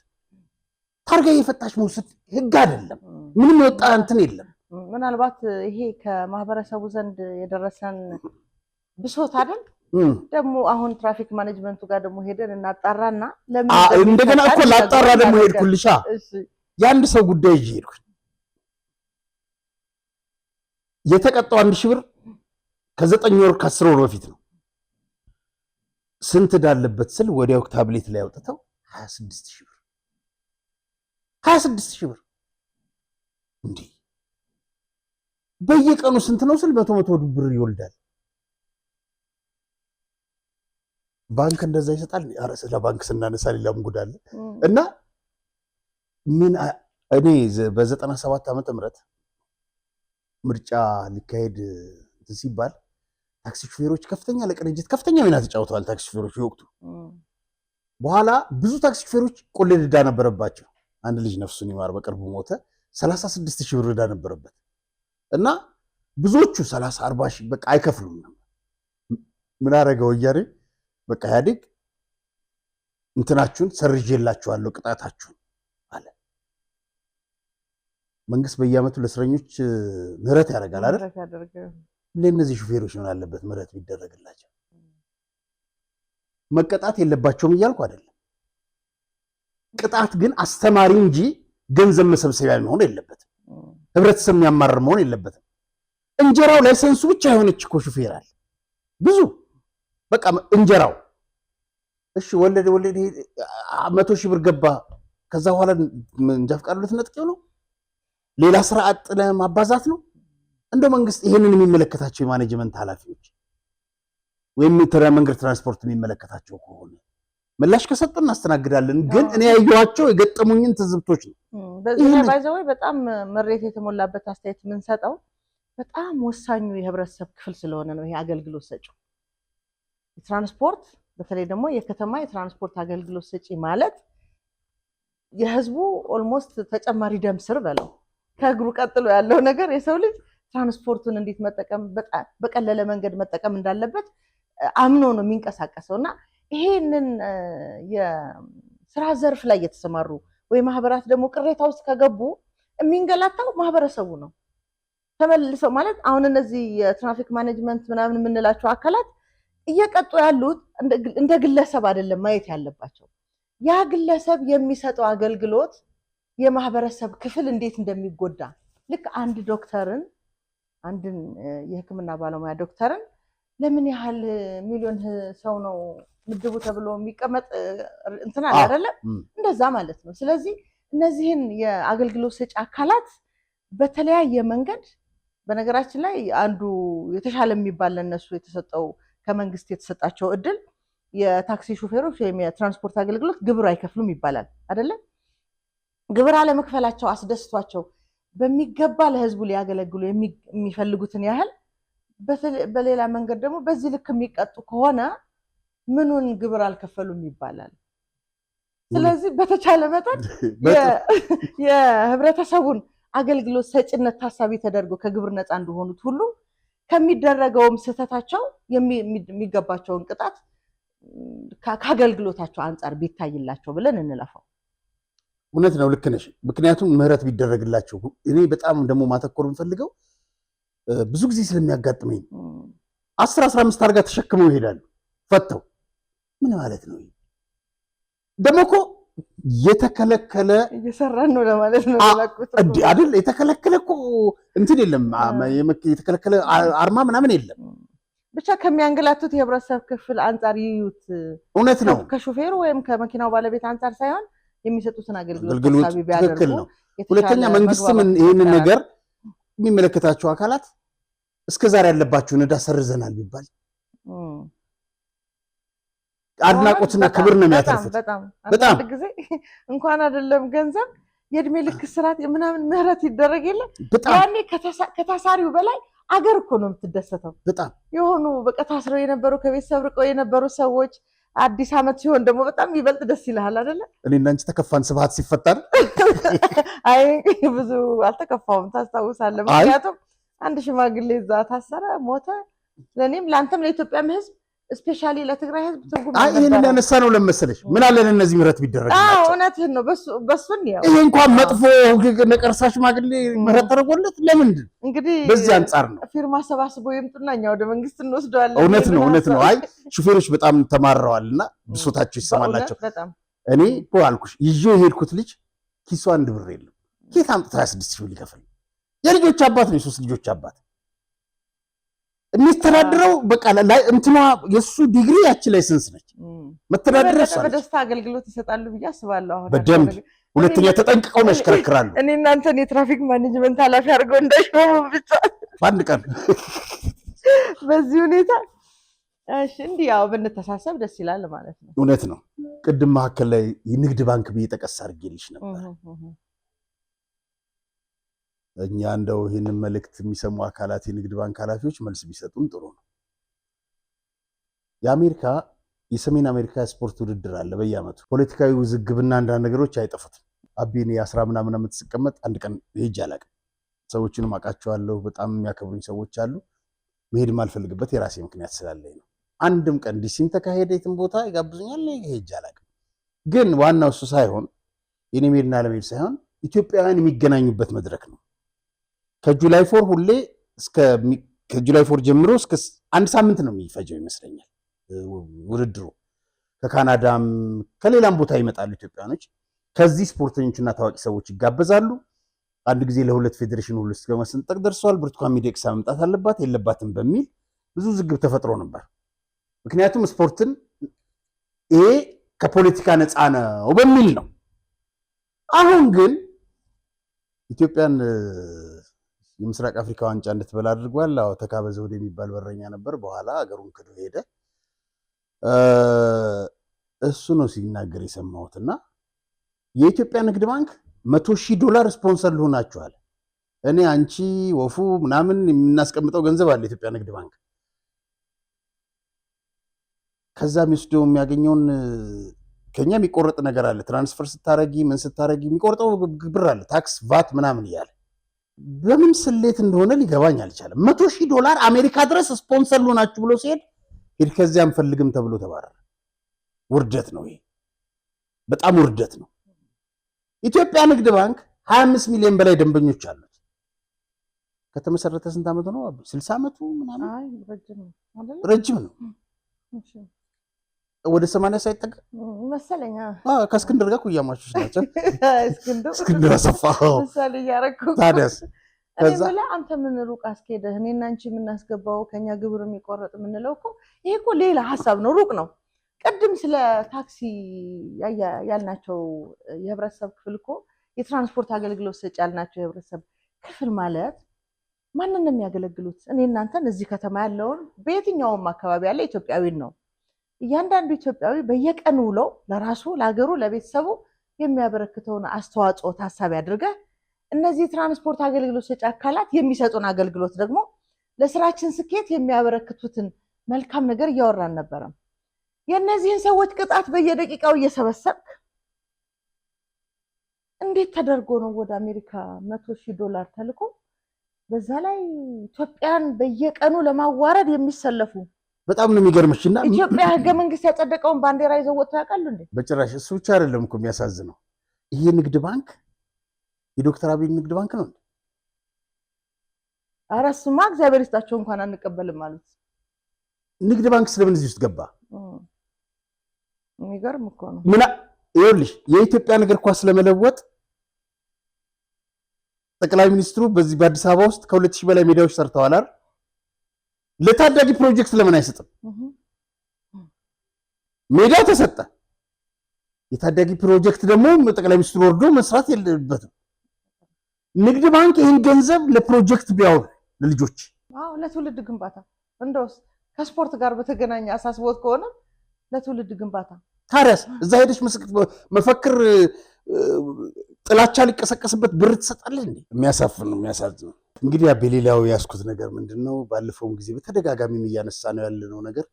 ታርጋ የፈታች መውሰድ ህግ አይደለም። ምንም የወጣ እንትን የለም። ምናልባት ይሄ ከማህበረሰቡ ዘንድ የደረሰን ብሶት አይደል? ደግሞ አሁን ትራፊክ ማኔጅመንቱ ጋር ደግሞ ሄደን እናጣራና እንደገና እኮ ላጣራ ደግሞ ሄድኩልሻ። የአንድ ሰው ጉዳይ ይዤ ሄድኩኝ። የተቀጣው 1000 ብር ከ9 ወር ከ10 ወር በፊት ነው። ስንት ዳለበት ስል ወዲያው ታብሌት ላይ አውጥተው 26000 ብር 26000 ብር። እንዴ በየቀኑ ስንት ነው ስል 100 ብር ይወልዳል። ባንክ እንደዛ ይሰጣል። ኧረ ስለ ባንክ ስናነሳ ሌላም ጉዳለ እና ምን እኔ በ97 ዓመተ ምህረት ምርጫ ሊካሄድ ሲባል ታክሲ ሹፌሮች ከፍተኛ ለቅንጅት ከፍተኛ ሚና ተጫውተዋል። ታክሲ ሹፌሮች ይወቅቱ በኋላ ብዙ ታክሲ ሹፌሮች ቆሌድ ዕዳ ነበረባቸው። አንድ ልጅ ነፍሱን ይማር በቅርቡ ሞተ። 36000 ብር ዕዳ ነበረበት እና ብዙዎቹ 30-40 ሺህ በቃ አይከፍሉም ነበር። ምን አደረገ ወያኔ? በቃ ኢህአዴግ እንትናችሁን ሰርዤላችኋለሁ ቅጣታችሁን አለ። መንግስት በየዓመቱ ለእስረኞች ምህረት ያደርጋል አይደል? ለእነዚህ ሹፌሮች ምን አለበት ምህረት ቢደረግላቸው? መቀጣት የለባቸውም እያልኩ አይደለም። ቅጣት ግን አስተማሪ እንጂ ገንዘብ መሰብሰቢያ መሆን የለበትም። ህብረተሰብ የሚያማርር መሆን የለበትም። እንጀራው ላይሰንሱ ብቻ የሆነች እኮ ሹፌር አለ ብዙ። በቃ እንጀራው እሺ ወለደ 100,000 ብር ገባ። ከዛ በኋላ እንጃ ፍቃድ ልትነጥቀው ነው? ሌላ ስራ አጥ ለማባዛት ነው? እንደ መንግስት ይሄንን የሚመለከታቸው የማኔጅመንት ኃላፊዎች ወይም መንገድ ትራንስፖርት የሚመለከታቸው ከሆነ ምላሽ ከሰጡን እናስተናግዳለን። ግን እኔ ያየኋቸው የገጠሙኝን ትዝብቶች ነው። በዚህ ላይ ባይዘው በጣም መሬት የተሞላበት አስተያየት የምንሰጠው በጣም ወሳኙ የህብረተሰብ ክፍል ስለሆነ ነው። ይሄ አገልግሎት ሰጪው የትራንስፖርት በተለይ ደግሞ የከተማ የትራንስፖርት አገልግሎት ሰጪ ማለት የህዝቡ ኦልሞስት ተጨማሪ ደም ስር በለው ከእግሩ ቀጥሎ ያለው ነገር የሰው ልጅ ትራንስፖርቱን እንዴት መጠቀም በቀለለ መንገድ መጠቀም እንዳለበት አምኖ ነው የሚንቀሳቀሰውና ይሄንን የስራ ዘርፍ ላይ የተሰማሩ ወይ ማህበራት ደግሞ ቅሬታ ውስጥ ከገቡ የሚንገላታው ማህበረሰቡ ነው። ተመልሰው ማለት አሁን እነዚህ የትራፊክ ማኔጅመንት ምናምን የምንላቸው አካላት እየቀጡ ያሉት እንደ ግለሰብ አይደለም ማየት ያለባቸው። ያ ግለሰብ የሚሰጠው አገልግሎት የማህበረሰብ ክፍል እንዴት እንደሚጎዳ ልክ አንድ ዶክተርን አንድን የህክምና ባለሙያ ዶክተርን ለምን ያህል ሚሊዮን ሰው ነው ምድቡ ተብሎ የሚቀመጥ እንትና አይደለም እንደዛ ማለት ነው። ስለዚህ እነዚህን የአገልግሎት ሰጪ አካላት በተለያየ መንገድ በነገራችን ላይ አንዱ የተሻለ የሚባል ለነሱ የተሰጠው ከመንግስት የተሰጣቸው እድል የታክሲ ሹፌሮች ወይም የትራንስፖርት አገልግሎት ግብር አይከፍሉም ይባላል አይደለም። ግብር አለመክፈላቸው አስደስቷቸው በሚገባ ለህዝቡ ሊያገለግሉ የሚፈልጉትን ያህል በሌላ መንገድ ደግሞ በዚህ ልክ የሚቀጡ ከሆነ ምኑን ግብር አልከፈሉም ይባላል። ስለዚህ በተቻለ መጠን የህብረተሰቡን አገልግሎት ሰጭነት ታሳቢ ተደርጎ ከግብር ነፃ እንደሆኑት ሁሉ ከሚደረገውም ስህተታቸው የሚገባቸውን ቅጣት ከአገልግሎታቸው አንጻር ቢታይላቸው ብለን እንለፋው። እውነት ነው፣ ልክ ነሽ። ምክንያቱም ምህረት ቢደረግላቸው እኔ በጣም ደግሞ ማተኮር የምፈልገው ብዙ ጊዜ ስለሚያጋጥመኝ 10-15 አድርጋ ተሸክመው ይሄዳሉ ፈተው። ምን ማለት ነው? ደግሞ እኮ የተከለከለ እየሰራን ነው ለማለት ነው አይደል? የተከለከለ እኮ እንትን የለም፣ የተከለከለ አርማ ምናምን የለም። ብቻ ከሚያንገላቱት የህብረተሰብ ክፍል አንጻር ይዩት። እውነት ነው። ከሹፌሩ ወይም ከመኪናው ባለቤት አንጻር ሳይሆን የሚሰጡትን አገልግሎት ትክክል ነው። ሁለተኛ መንግስትም ይህንን ነገር የሚመለከታቸው አካላት እስከዛሬ ያለባቸውን ዕዳ ሰርዘናል ቢባል አድናቆትና ክብር ነው የሚያተርፉት። በጣም ጊዜ እንኳን አይደለም ገንዘብ የእድሜ ልክ ስርዓት ምናምን ምህረት ይደረግ የለ ያኔ ከታሳሪው በላይ አገር እኮ ነው የምትደሰተው። በጣም የሆኑ በቃ ታስረው የነበሩ ከቤተሰብ ርቀው የነበሩ ሰዎች አዲስ ዓመት ሲሆን ደግሞ በጣም ይበልጥ ደስ ይልሃል አይደለ? እኔ እና አንቺ ተከፋን ስብሐት ሲፈጠር። አይ ብዙ አልተከፋውም ታስታውሳለህ። ምክንያቱም አንድ ሽማግሌ እዛ ታሰረ ሞተ። ለእኔም ለአንተም ለኢትዮጵያም ህዝብ ስፔሻሊ ለትግራይ ህዝብ ትርጉም አይ ይሄንን ያነሳ ነው ለመሰለሽ ምን አለን እነዚህ ምህረት ቢደረግላቸው። እውነትህን ነው። በሱን ነው ይሄ እንኳን መጥፎ ነቀርሳ ሽማግሌ ምህረት ተደረጎለት ለምንድን እንግዲህ በዚህ አንጻር ነው ፊርማ ሰባስበው ይምጡና እኛ ወደ መንግስት እንወስደዋለን። እውነት ነው። አይ ሹፌሮች በጣም ተማረዋልና ብሶታቸው ይሰማላቸው። እኔ እኮ አልኩሽ ይዤው የሄድኩት ልጅ ኪሱ 1 ብር የለም። ኬት አምጥቶ 26 ሺህ ሊከፍል የልጆች አባት ነው፣ የሶስት ልጆች አባት የሚስተዳድረው በቃ ላይ እንትኗ የሱ ዲግሪ ያቺ ላይሰንስ ነች። መተዳደር እሷ በደስታ አገልግሎት ይሰጣሉ ብዬ አስባለሁ። አሁን በደንብ ሁለተኛ ተጠንቅቀው ነው ያሽከረክራሉ። እኔ እናንተን የትራፊክ ማኔጅመንት ኃላፊ አድርገው እንዳይሾሙ ብቻ አንድ ቀን በዚህ ሁኔታ እሺ፣ እንዲህ ያው ብንተሳሰብ ደስ ይላል ማለት ነው። እውነት ነው። ቅድም መካከል ላይ የንግድ ባንክ ብዬ ጠቀስ አድርጌልሽ ነበር። እኛ እንደው ይህንን መልእክት የሚሰሙ አካላት የንግድ ባንክ ኃላፊዎች መልስ ቢሰጡን ጥሩ ነው። የሰሜን አሜሪካ ስፖርት ውድድር አለ በየዓመቱ። ፖለቲካዊ ውዝግብና አንዳንድ ነገሮች አይጠፉትም። አቤኔ 10 ምናምን ዓመት ስቀመጥ አንድ ቀን ሄጄ አላውቅም። ሰዎችንም አውቃቸዋለሁ፣ በጣም የሚያከብሩኝ ሰዎች አሉ። መሄድ የማልፈልግበት የራሴ ምክንያት ስላለኝ ነው። አንድም ቀን ዲሲም ተካሄደ የትም ቦታ ይጋብዙኛል፣ ሄጄ አላውቅም። ግን ዋናው እሱ ሳይሆን የኔ መሄድና ለመሄድ ሳይሆን ኢትዮጵያውያን የሚገናኙበት መድረክ ነው። ከጁላይ 4 ሁሌ ከጁላይ 4 ጀምሮ እስከ 1 ሳምንት ነው የሚፈጀው ይመስለኛል ውድድሩ። ከካናዳም ከሌላም ቦታ ይመጣሉ ኢትዮጵያኖች። ከዚህ ስፖርተኞችና ታዋቂ ሰዎች ይጋበዛሉ። አንድ ጊዜ ለ2 ፌዴሬሽን ሁሉ እስከ መሰንጠቅ ደርሷል። ብርቱካን ሚደቅሳ መምጣት አለባት የለባትም በሚል ብዙ ዝግብ ተፈጥሮ ነበር። ምክንያቱም ስፖርትን ይሄ ከፖለቲካ ነፃ ነው በሚል ነው። አሁን ግን ኢትዮጵያን የምስራቅ አፍሪካ ዋንጫ እንድትበላ አድርጓል። ተካበ ዘውዴ የሚባል በረኛ ነበር። በኋላ ሀገሩን ክዶ ሄደ። እሱ ነው ሲናገር የሰማሁትና የኢትዮጵያ ንግድ ባንክ $100,000 ስፖንሰር ልሆናችኋል። እኔ አንቺ ወፉ ምናምን የምናስቀምጠው ገንዘብ አለ ኢትዮጵያ ንግድ ባንክ። ከዛ የሚወስደው የሚያገኘውን ከኛ የሚቆረጥ ነገር አለ። ትራንስፈር ስታረጊ ምን ስታረጊ የሚቆርጠው ብር አለ፣ ታክስ ቫት ምናምን እያለ በምን ስሌት እንደሆነ ሊገባኝ አልቻለም። $100,000 አሜሪካ ድረስ ስፖንሰር ልሆናችሁ ብሎ ሲሄድ ሄድ ከዚያ አንፈልግም ተብሎ ተባረረ። ውርደት ነው ይሄ፣ በጣም ውርደት ነው። ኢትዮጵያ ንግድ ባንክ 25 ሚሊዮን በላይ ደንበኞች አሉት። ከተመሰረተ ስንት ዓመቱ ነው? 60 ዓመቱ ምናምን። አይ ረጅም ነው። ወደ 80 ሳይጠጋ መሰለኛ። ከእስክንድር ጋር ኩያማቾች ናቸው። እስክንድር አሰፋ ምሳሌ እያደረኩ ታዲያስ ከዛ አንተ ምን ሩቅ አስኬደህ እኔና አንቺ የምናስገባው ከኛ ግብር የሚቆረጥ የምንለው እኮ ይሄ እኮ ሌላ ሀሳብ ነው፣ ሩቅ ነው። ቅድም ስለ ታክሲ ያልናቸው የህብረተሰብ ክፍል እኮ የትራንስፖርት አገልግሎት ሰጪ ያልናቸው የህብረተሰብ ክፍል ማለት ማንን ነው የሚያገለግሉት? እኔ እናንተን እዚህ ከተማ ያለውን በየትኛውም አካባቢ ያለ ኢትዮጵያዊን ነው። እያንዳንዱ ኢትዮጵያዊ በየቀኑ ውለው ለራሱ ለሀገሩ ለቤተሰቡ የሚያበረክተውን አስተዋጽኦ ታሳቢ አድርገህ እነዚህ የትራንስፖርት አገልግሎት ሰጪ አካላት የሚሰጡን አገልግሎት ደግሞ ለስራችን ስኬት የሚያበረክቱትን መልካም ነገር እያወራን ነበረ። የእነዚህን ሰዎች ቅጣት በየደቂቃው እየሰበሰብክ እንዴት ተደርጎ ነው ወደ አሜሪካ $100,000 ተልኮ በዛ ላይ ኢትዮጵያን በየቀኑ ለማዋረድ የሚሰለፉ? በጣም ነው የሚገርምሽና ኢትዮጵያ ህገ መንግስት ያጸደቀውን ባንዲራ ይዘው ወጥተው ያውቃሉ እንዴ? በጭራሽ። እሱ ብቻ አይደለም እኮ የሚያሳዝነው፣ ይሄ ንግድ ባንክ የዶክተር አብይ ንግድ ባንክ ነው እንዴ? ኧረ እሱማ እግዚአብሔር ይስጣቸው እንኳን አንቀበልም ማለት። ንግድ ባንክ ስለምን እዚህ ውስጥ ገባ? የሚገርም እኮ ነው። ምን ይኸውልሽ፣ የኢትዮጵያ እግር ኳስ ለመለወጥ ጠቅላይ ሚኒስትሩ በዚህ በአዲስ አበባ ውስጥ ከ2,000 በላይ ሜዳዎች ሰርተዋል አይደል? ለታዳጊ ፕሮጀክት ለምን አይሰጥም? ሜዳው ተሰጠ። የታዳጊ ፕሮጀክት ደግሞ ጠቅላይ ሚኒስትሩ ወርዶ መስራት የለበትም። ንግድ ባንክ ይህን ገንዘብ ለፕሮጀክት ቢያውል ለልጆች፣ ለትውልድ ግንባታ፣ እንደውስ ከስፖርት ጋር በተገናኘ አሳስቦት ከሆነ ለትውልድ ግንባታ። ታዲያስ እዛ ሄደሽ መፈክር ጥላቻ ሊቀሰቀስበት ብር ትሰጣለህ እንዴ? የሚያሳፍር ነው፣ የሚያሳዝን ነው። እንግዲህ በሌላው ያስኩት ነገር ምንድነው፣ ባለፈውም ጊዜ በተደጋጋሚ እያነሳ ነው ያለነው ነገር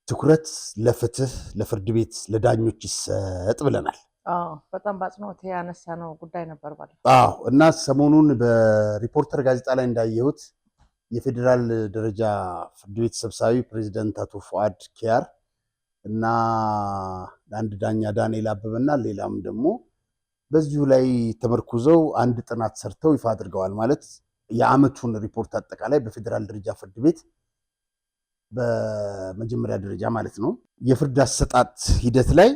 ትኩረት ለፍትህ፣ ለፍርድ ቤት፣ ለዳኞች ይሰጥ ብለናል። በጣም በአጽንኦት ያነሳ ነው ጉዳይ ነበር ባለ። እና ሰሞኑን በሪፖርተር ጋዜጣ ላይ እንዳየሁት የፌዴራል ደረጃ ፍርድ ቤት ሰብሳቢ ፕሬዚደንት አቶ ፉአድ ኪያር እና አንድ ዳኛ ዳንኤል አበበና ሌላም ደግሞ በዚሁ ላይ ተመርኩዘው አንድ ጥናት ሰርተው ይፋ አድርገዋል። ማለት የዓመቱን ሪፖርት አጠቃላይ በፌዴራል ደረጃ ፍርድ ቤት በመጀመሪያ ደረጃ ማለት ነው የፍርድ አሰጣጥ ሂደት ላይ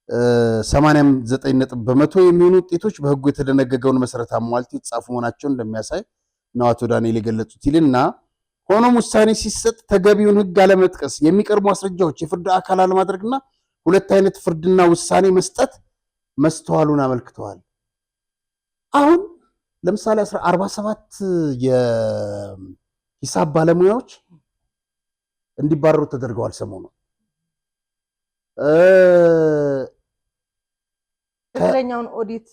89% የሚሆኑ ውጤቶች በህጉ የተደነገገውን መሰረት አሟልተው የተጻፉ መሆናቸውን እንደሚያሳይ ነው አቶ ዳንኤል የገለጹት ይልና ሆኖም ውሳኔ ሲሰጥ ተገቢውን ህግ አለመጥቀስ፣ የሚቀርቡ ማስረጃዎች የፍርድ አካል አለማድረግና ሁለት አይነት ፍርድና ውሳኔ መስጠት መስተዋሉን አመልክተዋል። አሁን ለምሳሌ 47 የሂሳብ ባለሙያዎች እንዲባረሩ ተደርገዋል ሰሞኑ። ትክክለኛውን ኦዲት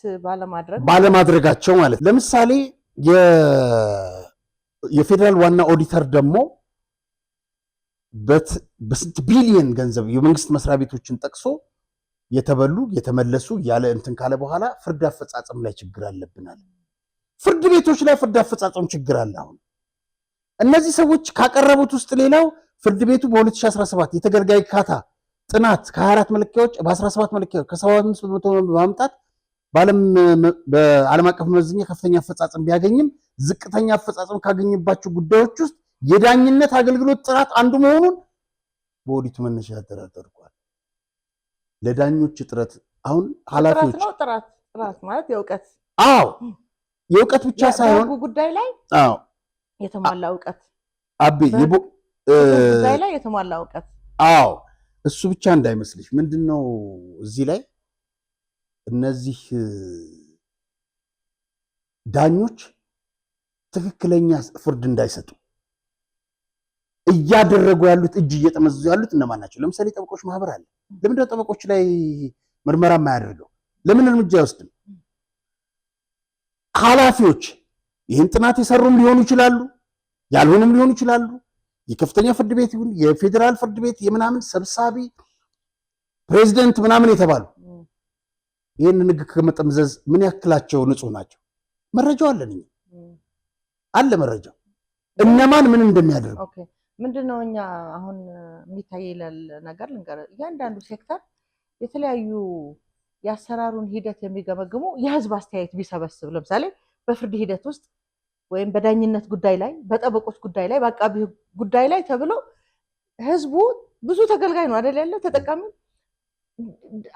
ባለማድረጋቸው ማለት ለምሳሌ የፌዴራል ዋና ኦዲተር ደግሞ በስንት ቢሊየን ገንዘብ የመንግስት መስሪያ ቤቶችን ጠቅሶ የተበሉ የተመለሱ ያለ እንትን ካለ በኋላ ፍርድ አፈጻጸም ላይ ችግር አለብናል። ፍርድ ቤቶች ላይ ፍርድ አፈጻጸም ችግር አለ። አሁን እነዚህ ሰዎች ካቀረቡት ውስጥ ሌላው ፍርድ ቤቱ በ2017 የተገልጋይ ካታ ጥናት ከ24 መለኪያዎች በ17 መለኪያዎች ከ75% በማምጣት በዓለም አቀፍ መመዘኛ ከፍተኛ አፈጻጸም ቢያገኝም ዝቅተኛ አፈጻጸም ካገኘባቸው ጉዳዮች ውስጥ የዳኝነት አገልግሎት ጥራት አንዱ መሆኑን በኦዲቱ መነሻ ተደርጓል። ለዳኞች ጥረት አሁን ኃላፊዎች ጥራት ማለት የእውቀት የእውቀት ብቻ ሳይሆን ጉዳይ ላይ የተሟላ እውቀት ጉዳይ ላይ የተሟላ እውቀት እሱ ብቻ እንዳይመስልሽ። ምንድነው እዚህ ላይ እነዚህ ዳኞች ትክክለኛ ፍርድ እንዳይሰጡ እያደረጉ ያሉት እጅ እየጠመዘዙ ያሉት እነማን ናቸው? ለምሳሌ ጠበቆች ማህበር አለ። ለምንድነው ጠበቆች ላይ ምርመራ የማያደርገው? ለምን እርምጃ አይወስድም? ኃላፊዎች ይህን ጥናት የሰሩም ሊሆኑ ይችላሉ፣ ያልሆኑም ሊሆኑ ይችላሉ። የከፍተኛ ፍርድ ቤት ይሁን የፌዴራል ፍርድ ቤት የምናምን ሰብሳቢ ፕሬዚደንት ምናምን የተባሉ ይህን ንግግ ከመጠምዘዝ ምን ያክላቸው ንጹህ ናቸው? መረጃው አለን አለ መረጃው እነማን ምን እንደሚያደርጉ። ኦኬ ምንድነው እኛ አሁን የሚታይ ነገር ልንገር። እያንዳንዱ ሴክተር የተለያዩ የአሰራሩን ሂደት የሚገመግሙ የህዝብ አስተያየት ቢሰበስብ፣ ለምሳሌ በፍርድ ሂደት ውስጥ ወይም በዳኝነት ጉዳይ ላይ፣ በጠበቆች ጉዳይ ላይ፣ በአቃቢ ጉዳይ ላይ ተብሎ ህዝቡ ብዙ ተገልጋይ ነው አይደል ያለ ተጠቃሚ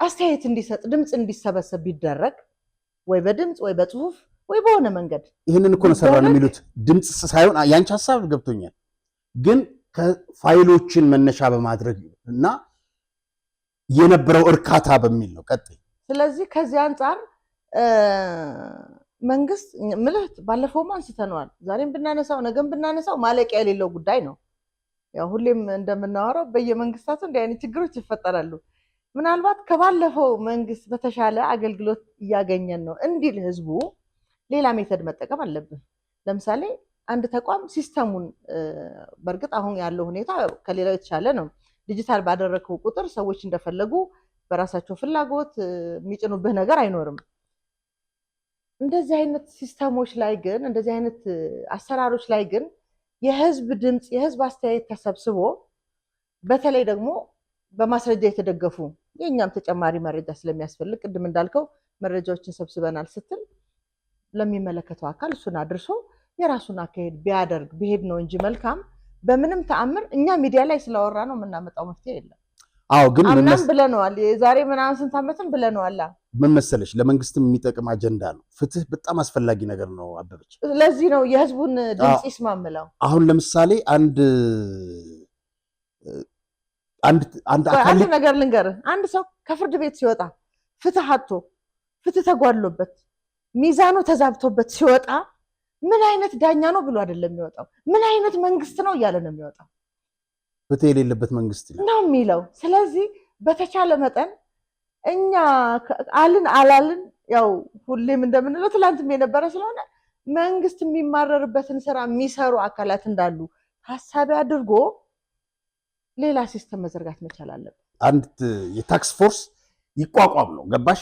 አስተያየት እንዲሰጥ ድምፅ እንዲሰበሰብ ቢደረግ ወይ በድምፅ ወይ በጽሁፍ ወይ በሆነ መንገድ ይህንን እኮ ነው ሰራን የሚሉት። ድምፅ ሳይሆን ያንቺ ሀሳብ ገብቶኛል፣ ግን ከፋይሎችን መነሻ በማድረግ እና የነበረው እርካታ በሚል ነው። ቀጥይ። ስለዚህ ከዚህ አንጻር መንግስት ምልህት ባለፈውም አንስተነዋል፣ ዛሬም ብናነሳው ነገም ብናነሳው ማለቂያ የሌለው ጉዳይ ነው። ያው ሁሌም እንደምናወራው በየመንግስታቱ እንዲህ አይነት ችግሮች ይፈጠራሉ። ምናልባት ከባለፈው መንግስት በተሻለ አገልግሎት እያገኘን ነው እንዲል ህዝቡ ሌላ ሜተድ መጠቀም አለብን። ለምሳሌ አንድ ተቋም ሲስተሙን በእርግጥ አሁን ያለው ሁኔታ ከሌላው የተሻለ ነው። ዲጂታል ባደረከው ቁጥር ሰዎች እንደፈለጉ በራሳቸው ፍላጎት የሚጭኑብህ ነገር አይኖርም። እንደዚህ አይነት ሲስተሞች ላይ ግን እንደዚህ አይነት አሰራሮች ላይ ግን የህዝብ ድምፅ የህዝብ አስተያየት ተሰብስቦ በተለይ ደግሞ በማስረጃ የተደገፉ የኛም ተጨማሪ መረጃ ስለሚያስፈልግ ቅድም እንዳልከው መረጃዎችን ሰብስበናል ስትል ለሚመለከተው አካል እሱን አድርሶ የራሱን አካሄድ ቢያደርግ ቢሄድ ነው እንጂ መልካም። በምንም ተአምር እኛ ሚዲያ ላይ ስላወራ ነው የምናመጣው መፍትሄ የለም። አዎ ግን አምናም ብለነዋል፣ የዛሬ ምናምን ስንት ዓመትም ብለነዋል። ምን መሰለሽ ለመንግስትም የሚጠቅም አጀንዳ ነው። ፍትህ በጣም አስፈላጊ ነገር ነው አበበች። ስለዚህ ነው የህዝቡን ድምፅ ይስማምለው። አሁን ለምሳሌ አንድ ነገር ልንገርህ። አንድ ሰው ከፍርድ ቤት ሲወጣ ፍትህ አጥቶ ፍትህ ተጓድሎበት ሚዛኑ ተዛብቶበት ሲወጣ ምን አይነት ዳኛ ነው ብሎ አይደለም የሚወጣው፣ ምን አይነት መንግስት ነው እያለ ነው የሚወጣው። ፍትህ የሌለበት መንግስት ነው የሚለው። ስለዚህ በተቻለ መጠን እኛ አልን አላልን ያው ሁሌም እንደምንለው ትላንትም የነበረ ስለሆነ መንግስት የሚማረርበትን ስራ የሚሰሩ አካላት እንዳሉ ታሳቢ አድርጎ ሌላ ሲስተም መዘርጋት መቻል አለበት። አንድ የታክስ ፎርስ ይቋቋም ነው ገባሽ?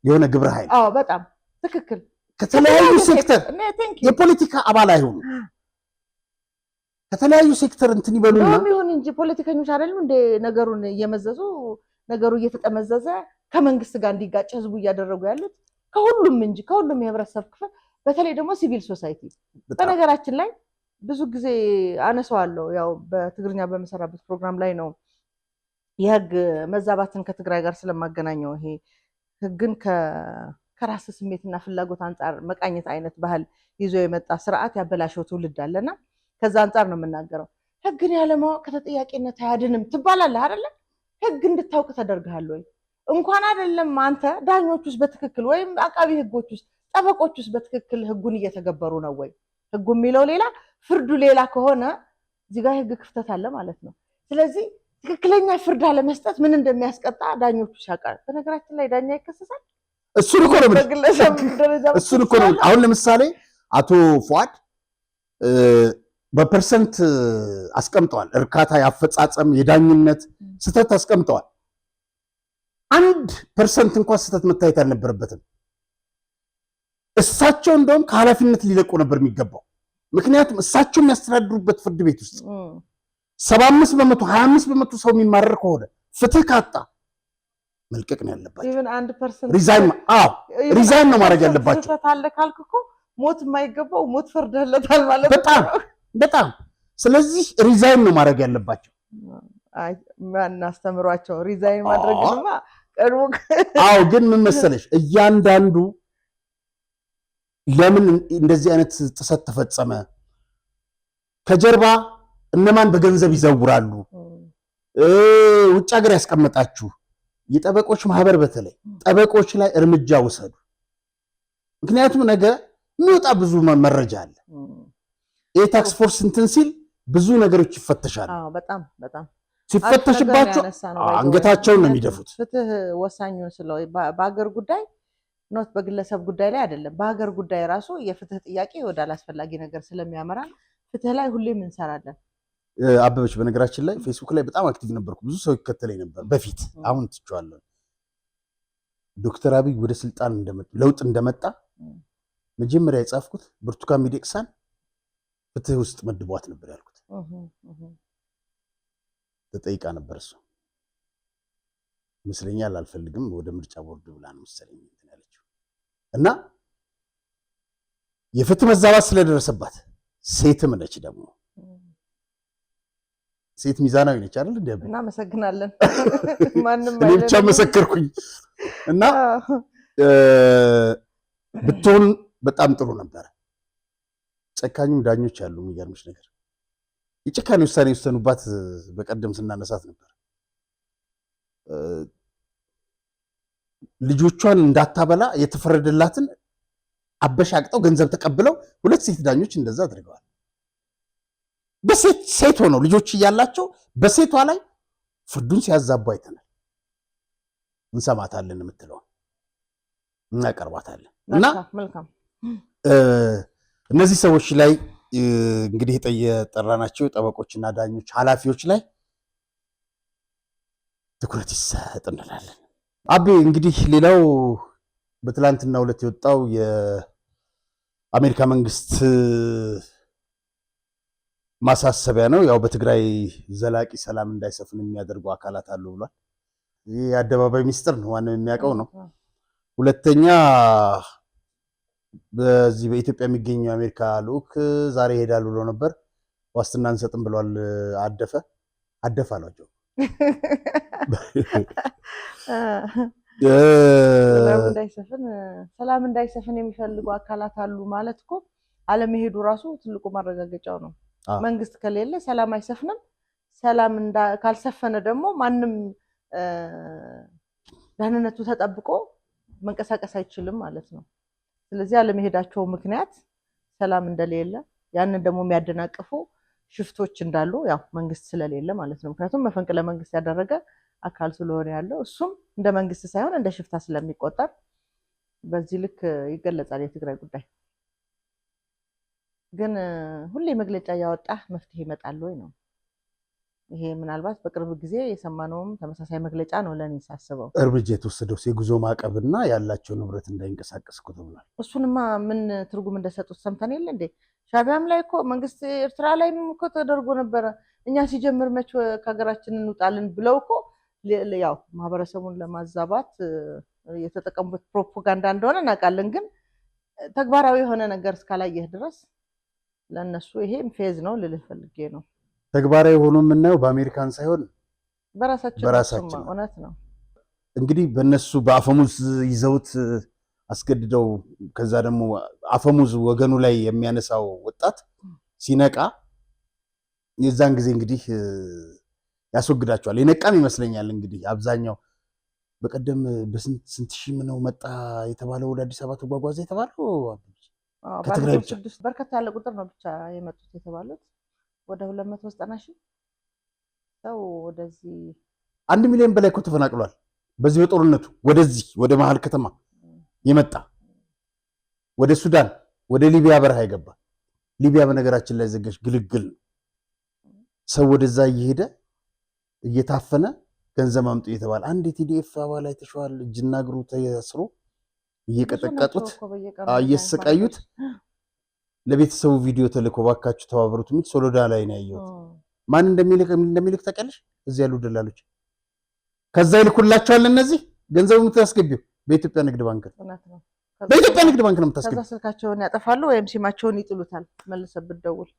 የሆነ ግብረ ኃይል። አዎ በጣም ትክክል። ከተለያዩ ሴክተር የፖለቲካ አባል አይሆኑ፣ ከተለያዩ ሴክተር እንትን ይበሉና ይሁን እንጂ ፖለቲከኞች አይደሉም እንደ ነገሩን እየመዘዙ ነገሩ እየተጠመዘዘ ከመንግስት ጋር እንዲጋጭ ህዝቡ እያደረጉ ያሉት ከሁሉም እንጂ ከሁሉም የህብረተሰብ ክፍል በተለይ ደግሞ ሲቪል ሶሳይቲ። በነገራችን ላይ ብዙ ጊዜ አነሳዋለሁ፣ ያው በትግርኛ በመሰራበት ፕሮግራም ላይ ነው የህግ መዛባትን ከትግራይ ጋር ስለማገናኘው ይሄ ህግን ከራስ ስሜትና ፍላጎት አንጻር መቃኘት አይነት ባህል ይዞ የመጣ ስርዓት ያበላሸው ትውልድ አለና ከዛ አንጻር ነው የምናገረው። ህግን ያለማወቅ ከተጠያቂነት አያድንም ትባላለህ አይደለ? ህግ እንድታውቅ ተደርገሃል ወይ? እንኳን አይደለም አንተ ዳኞች ውስጥ በትክክል ወይም አቃቢ ህጎች ውስጥ ጠበቆች ውስጥ በትክክል ህጉን እየተገበሩ ነው ወይ? ህጉ የሚለው ሌላ ፍርዱ ሌላ ከሆነ እዚህ ጋር ህግ ክፍተት አለ ማለት ነው። ስለዚህ ትክክለኛ ፍርድ አለመስጠት ምን እንደሚያስቀጣ ዳኞቹ ያውቃሉ። በነገራችን ላይ ዳኛ ይከሰሳል። እሱን እኮ ነው በግለሰብ ደረጃ እሱን እኮ ነው። አሁን ለምሳሌ አቶ ፏድ በፐርሰንት አስቀምጠዋል። እርካታ፣ ያፈጻጸም፣ የዳኝነት ስህተት አስቀምጠዋል። 1% እንኳን ስህተት መታየት አልነበረበትም። እሳቸው እንደውም ከኃላፊነት ሊለቁ ነበር የሚገባው። ምክንያቱም እሳቸው የሚያስተዳድሩበት ፍርድ ቤት ውስጥ 75 በመቶ 25 በመቶ ሰው የሚማረር ከሆነ ፍትህ ካጣ መልቀቅ ነው ያለባቸው። ኢቭን 1% ሪዛይን ነው ማድረግ ያለባቸው። ስህተት አለ ካልክ እኮ ሞት የማይገባው ሞት ፈርደለታል ማለት ነው። በጣም ስለዚህ ሪዛይን ነው ማድረግ ያለባቸው። አይ ማን አስተምሯቸው ሪዛይን ማድረግማ ቀርቦ። አዎ ግን ምን መሰለሽ እያንዳንዱ ለምን እንደዚህ አይነት ጥሰት ተፈጸመ፣ ከጀርባ እነማን በገንዘብ ይዘውራሉ፣ ውጭ ሀገር ያስቀመጣችሁ የጠበቆች ማህበር በተለይ ጠበቆች ላይ እርምጃ ውሰዱ። ምክንያቱም ነገ የሚወጣ ብዙ መረጃ አለ። የታክስ ፎርስ እንትን ሲል ብዙ ነገሮች ይፈተሻሉ። በጣም በጣም ሲፈተሽባቸው አንገታቸውን ነው የሚደፉት። ፍትህ ወሳኙን ስለው በአገር ጉዳይ ኖት በግለሰብ ጉዳይ ላይ አይደለም፣ በሀገር ጉዳይ ራሱ የፍትህ ጥያቄ ወደ አላስፈላጊ ነገር ስለሚያመራ ፍትህ ላይ ሁሌም እንሰራለን። አበበች በነገራችን ላይ ፌስቡክ ላይ በጣም አክቲቭ ነበርኩ። ብዙ ሰው ይከተለኝ ነበር በፊት። አሁን ትቼዋለሁ። ዶክተር አብይ ወደ ስልጣን ለውጥ እንደመጣ መጀመሪያ የጻፍኩት ብርቱካን ሚደቅሳን ፍትህ ውስጥ መድቧት ነበር ያልኩት። ተጠይቃ ነበር እሱ ይመስለኛል። አልፈልግም ወደ ምርጫ ቦርድ ብላ ነው መሰለኝ ያለችው። እና የፍትህ መዛባት ስለደረሰባት ሴትም ነች ደግሞ ሴት ሚዛናዊ ነች አይደል? እንዴ እናመሰግናለን። ማንንም እኔ ብቻ መሰከርኩኝ። እና ብትሆን በጣም ጥሩ ነበር። ጨካኙ ዳኞች አሉ። የሚገርምሽ ነገር የጨካኝ ውሳኔ የወሰኑባት በቀደም ስናነሳት ነበር። ልጆቿን እንዳታበላ የተፈረደላትን አበሻቅጠው ገንዘብ ተቀብለው 2 ሴት ዳኞች እንደዛ አድርገዋል። በሴት ሆነው ልጆች እያላቸው በሴቷ ላይ ፍርዱን ሲያዛቡ አይተናል። እንሰማታለን የምትለው እናቀርባታለን። እና እነዚህ ሰዎች ላይ እንግዲህ የጠራናቸው ጠበቆችና ዳኞች ኃላፊዎች ላይ ትኩረት ይሰጥ እንላለን። አቤ እንግዲህ ሌላው በትላንትናው ዕለት የወጣው የአሜሪካ መንግስት ማሳሰቢያ ነው። ያው በትግራይ ዘላቂ ሰላም እንዳይሰፍን የሚያደርጉ አካላት አሉ ብሏል። ይህ የአደባባይ ሚስጥር ነው፣ ዋናው የሚያውቀው ነው። ሁለተኛ በዚህ በኢትዮጵያ የሚገኘው የአሜሪካ ልዑክ ዛሬ ይሄዳል ብሎ ነበር። ዋስትና እንሰጥም ብሏል። አደፈ አሏቸው። ሰላም እንዳይሰፍን የሚፈልጉ አካላት አሉ ማለት እኮ አለመሄዱ ራሱ ትልቁ ማረጋገጫው ነው። መንግስት ከሌለ ሰላም አይሰፍንም። ሰላም ካልሰፈነ ደግሞ ማንም ደህንነቱ ተጠብቆ መንቀሳቀስ አይችልም ማለት ነው። ስለዚህ አለመሄዳቸው ምክንያት ሰላም እንደሌለ፣ ያንን ደግሞ የሚያደናቅፉ ሽፍቶች እንዳሉ ያው መንግስት ስለሌለ ማለት ነው። ምክንያቱም መፈንቅለ መንግስት ያደረገ አካል ስለሆነ ያለው እሱም እንደ መንግስት ሳይሆን እንደ ሽፍታ ስለሚቆጠር በዚህ ልክ ይገለጻል የትግራይ ጉዳይ። ግን ሁሌ መግለጫ ያወጣ መፍትሄ ይመጣል ወይ ነው። ይሄ ምናልባት በቅርብ ጊዜ የሰማነውም ተመሳሳይ መግለጫ ነው ለኔ ሳስበው። እርምጃ የተወሰደው የጉዞ ማዕቀብና ያላቸው ንብረት እንዳይንቀሳቀስ እኮ ተብሏል። እሱንማ ምን ትርጉም እንደሰጡት ሰምተን የለ እንዴ? ሻቢያም ላይ እኮ መንግስት ኤርትራ ላይም እኮ ተደርጎ ነበረ። እኛ ሲጀምር መች ከሀገራችን እንውጣለን ብለው እኮ ያው ማህበረሰቡን ለማዛባት የተጠቀሙበት ፕሮፓጋንዳ እንደሆነ እናውቃለን። ግን ተግባራዊ የሆነ ነገር እስካላየህ ድረስ ለነሱ ይሄም ፌዝ ነው ልልህ ፈልጌ ነው። ተግባራዊ ሆኖ የምናየው በአሜሪካን ሳይሆን በራሳችን እውነት ነው። እንግዲህ በእነሱ በአፈሙዝ ይዘውት አስገድደው ከዛ ደግሞ አፈሙዝ ወገኑ ላይ የሚያነሳው ወጣት ሲነቃ የዛን ጊዜ እንግዲህ ያስወግዳቸዋል። የነቃም ይመስለኛል እንግዲህ አብዛኛው በቀደም በስንት ሺህ ነው መጣ የተባለው ወደ አዲስ አበባ ተጓጓዘ የተባለው ከትግራይ ብቻ በርከት ያለ ቁጥር ነው ብቻ የመጡት የተባሉት ወደ 290 ሺህ ሰው ወደዚህ 1 ሚሊዮን በላይ እኮ ተፈናቅሏል። በዚህ በጦርነቱ ወደዚህ ወደ መሀል ከተማ የመጣ ወደ ሱዳን ወደ ሊቢያ በረሃ የገባ ሊቢያ በነገራችን ላይ ዘገሽ ግልግል ሰው ወደዛ እየሄደ እየታፈነ ገንዘብ አምጡ እየተባለ አንድ የቲዲኤፍ አባል አይተሽዋል። እጅና እግሩ ተስሮ እየቀጠቀጡት እየሰቃዩት ለቤተሰቡ ቪዲዮ ተልኮ ባካችሁ ተባበሩት የሚል ሶሎዳ ላይ ነው ያየሁት። ማን እንደሚልክ ታውቂያለሽ? እዚህ ያሉ ደላሎች ከዛ ይልኩላቸዋል። እነዚህ ገንዘቡ የምታስገቢው በኢትዮጵያ ንግድ ባንክ ነው። በኢትዮጵያ ንግድ ባንክ ነው የምታስገቢው። ከዛ ስልካቸውን ያጠፋሉ ወይም ሲማቸውን ይጥሉታል። መልሰህ ብትደውል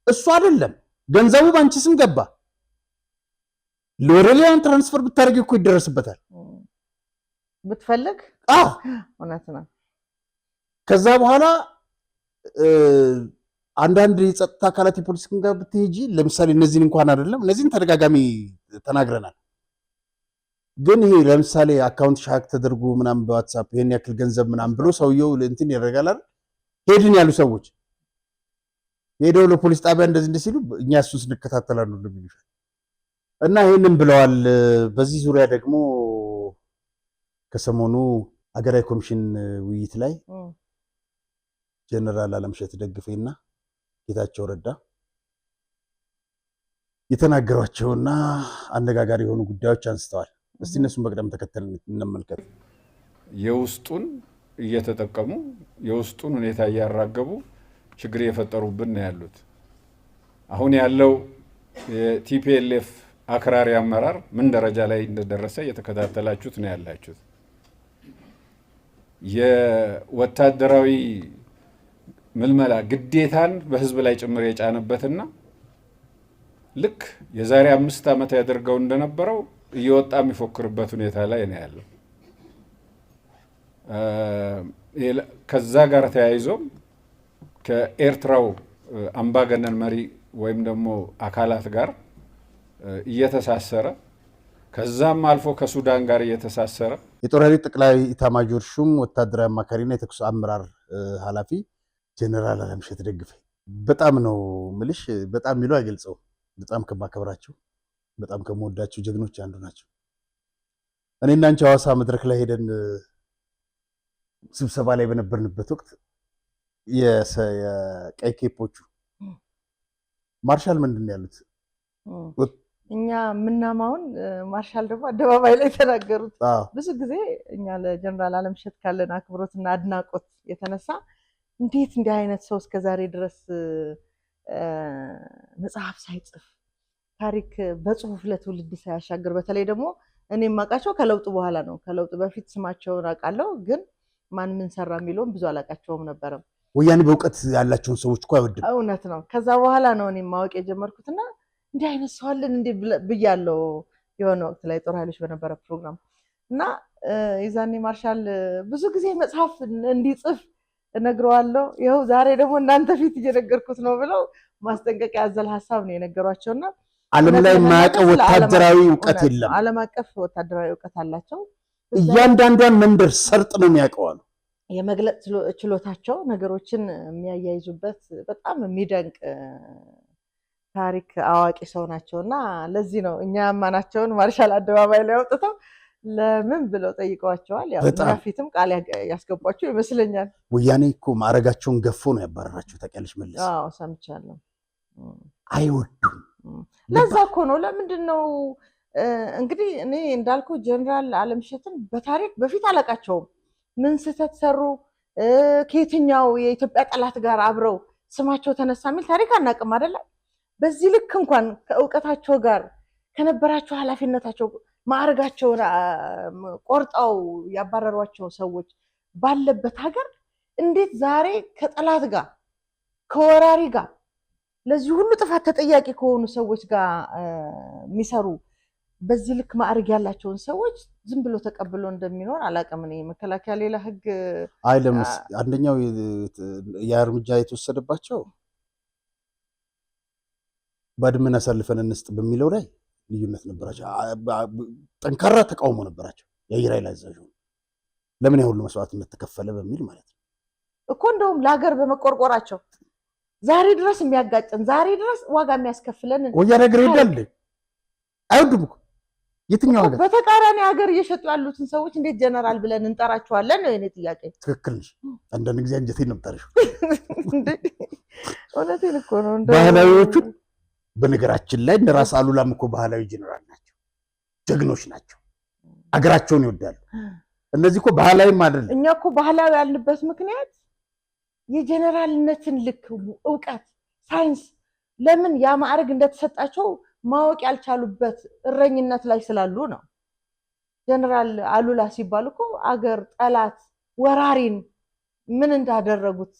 እሱ አይደለም ገንዘቡ ባንቺ ስም ገባ ለወረሊያን ትራንስፈር ብታደርጊው እኮ ይደረስበታል ብትፈልግ። እውነት ነው። ከዛ በኋላ አንዳንድ የጸጥታ አካላት የፖሊስ ጋር ብትሄጂ ለምሳሌ እነዚህን እንኳን አይደለም እነዚህን ተደጋጋሚ ተናግረናል። ግን ይሄ ለምሳሌ አካውንት ሻክ ተደርጎ ምናምን በዋትስአፕ ይሄን ያክል ገንዘብ ምናምን ብሎ ሰውየው እንትን ያደርጋል አይደል? ሄድን ያሉ ሰዎች ሄደው ለፖሊስ ጣቢያ እንደዚህ ሲሉ እኛ እሱን ስንከታተላሉ እንደሚሉሽ እና ይሄንን ብለዋል። በዚህ ዙሪያ ደግሞ ከሰሞኑ አገራዊ ኮሚሽን ውይይት ላይ ጀነራል አለምሸት ደግፌና ጌታቸው ረዳ የተናገሯቸውና አነጋጋሪ የሆኑ ጉዳዮች አንስተዋል። እስቲ እነሱን በቅደም ተከተል እንመልከት። የውስጡን እየተጠቀሙ የውስጡን ሁኔታ እያራገቡ ችግር እየፈጠሩብን ነው ያሉት። አሁን ያለው የቲፒኤልኤፍ አክራሪ አመራር ምን ደረጃ ላይ እንደደረሰ እየተከታተላችሁት ነው ያላችሁት። የወታደራዊ ምልመላ ግዴታን በህዝብ ላይ ጭምር የጫነበትና ልክ የዛሬ 5 ዓመት ያደርገው እንደነበረው እየወጣ የሚፎክርበት ሁኔታ ላይ ነው ያለው። ከዛ ጋር ተያይዞም ከኤርትራው አምባገነን መሪ ወይም ደግሞ አካላት ጋር እየተሳሰረ ከዛም አልፎ ከሱዳን ጋር እየተሳሰረ የጦር ኃይሎች ጠቅላይ ኢታማዦር ሹም ወታደራዊ አማካሪና የተኩስ አመራር ኃላፊ ጀነራል አለምሸት ደግፌ በጣም ነው ምልሽ፣ በጣም የሚለው አይገልጸውም። በጣም ከማከብራቸው በጣም ከመወዳቸው ጀግኖች አንዱ ናቸው። እኔና አንቺ ሐዋሳ መድረክ ላይ ሄደን ስብሰባ ላይ በነበርንበት ወቅት የቀይ ኬፖቹ ማርሻል ምንድን ነው ያሉት? እኛ ምናማውን ማርሻል ደግሞ አደባባይ ላይ ተናገሩት። ብዙ ጊዜ እኛ ለጀነራል አለምሸት ካለን አክብሮትና አድናቆት የተነሳ እንዴት እንዲህ አይነት ሰው እስከዛሬ ድረስ መጽሐፍ ሳይጽፍ ታሪክ በጽሁፍ ለትውልድ ሳያሻግር፣ በተለይ ደግሞ እኔ የማውቃቸው ከለውጡ በኋላ ነው። ከለውጡ በፊት ስማቸውን አውቃለሁ፣ ግን ማን ምን ሰራ የሚለውን ብዙ አላውቃቸውም ነበረም። ወያኔ በእውቀት ያላቸውን ሰዎች እኮ አይወድም። እውነት ነው። ከዛ በኋላ ነው እኔ ማወቅ የጀመርኩትና እንዲህ አይነት ሰው አለን እንዴ ብያለሁ የሆነ ወቅት ላይ ጦር ኃይሎች በነበረ ፕሮግራም እና የዛኔ ማርሻል ብዙ ጊዜ መጽሐፍ እንዲጽፍ እነግረዋለሁ። ይኸው ዛሬ ደግሞ እናንተ ፊት እየነገርኩት ነው ብለው ማስጠንቀቂያ ያዘለ ሀሳብ ነው የነገሯቸውና ዓለም ላይ የማያውቀው ወታደራዊ እውቀት የለም። ዓለም አቀፍ ወታደራዊ እውቀት አላቸው። እያንዳንዷን መንደር ሰርጥ ነው የሚያውቀዋሉ። የመግለጽ ችሎታቸው ነገሮችን የሚያያይዙበት በጣም የሚደንቅ ታሪክ አዋቂ ሰው ናቸው እና ለዚህ ነው እኛ ያማናቸውን ማርሻል አደባባይ ላይ አውጥተው ለምን ብለው ጠይቀዋቸዋል። ያው እኛ ፊትም ቃል ያስገቧቸው ይመስለኛል። ወያኔ እኮ ማዕረጋቸውን ገፎ ነው ያባረራቸው። ታውቂያለሽ መለስ? አዎ ሰምቻለሁ። አይወዱም። ለዛ እኮ ነው። ለምንድን ነው እንግዲህ እኔ እንዳልኩ ጀነራል አለምሸትን በታሪክ በፊት አላውቃቸውም። ምን ስህተት ሰሩ፣ ከየትኛው የኢትዮጵያ ጠላት ጋር አብረው ስማቸው ተነሳ የሚል ታሪክ አናውቅም አይደለም። በዚህ ልክ እንኳን ከእውቀታቸው ጋር ከነበራቸው ኃላፊነታቸው ማዕረጋቸውን ቆርጠው ያባረሯቸው ሰዎች ባለበት ሀገር እንዴት ዛሬ ከጠላት ጋር ከወራሪ ጋር ለዚህ ሁሉ ጥፋት ተጠያቂ ከሆኑ ሰዎች ጋር የሚሰሩ በዚህ ልክ ማዕረግ ያላቸውን ሰዎች ዝም ብሎ ተቀብሎ እንደሚኖር አላውቅም። እኔ መከላከያ ሌላ ህግ አይለምስ አንደኛው የእርምጃ የተወሰደባቸው ባድመን አሳልፈን እንስጥ በሚለው ላይ ልዩነት ነበራቸው። ጠንካራ ተቃውሞ ነበራቸው። የአየር ኃይል አዛዡ ለምን ያሁሉ መስዋዕትነት ተከፈለ በሚል ማለት ነው እኮ። እንደውም ለሀገር በመቆርቆራቸው ዛሬ ድረስ የሚያጋጨን ዛሬ ድረስ ዋጋ የሚያስከፍለን ወያኔ ሀገር ይወዳል አይወዱም እኮ የትኛው ሀገር። በተቃራኒ ሀገር እየሸጡ ያሉትን ሰዎች እንዴት ጀነራል ብለን እንጠራቸዋለን ነው የኔ ጥያቄ። ትክክል ነሽ። አንዳንድ ጊዜ አንጀቴን ነው የምጠሪው። እውነቴን እኮ ነው። ባህላዊዎቹን በነገራችን ላይ እነ ራስ አሉላም እኮ ባህላዊ ጀነራል ናቸው፣ ጀግኖች ናቸው፣ አገራቸውን ይወዳሉ። እነዚህ እኮ ባህላዊም አይደለም። እኛ እኮ ባህላዊ ያልንበት ምክንያት የጀነራልነትን ልክ እውቀት፣ ሳይንስ ለምን ያ ማዕረግ እንደተሰጣቸው ማወቅ ያልቻሉበት እረኝነት ላይ ስላሉ ነው። ጀነራል አሉላ ሲባል እኮ አገር፣ ጠላት፣ ወራሪን ምን እንዳደረጉት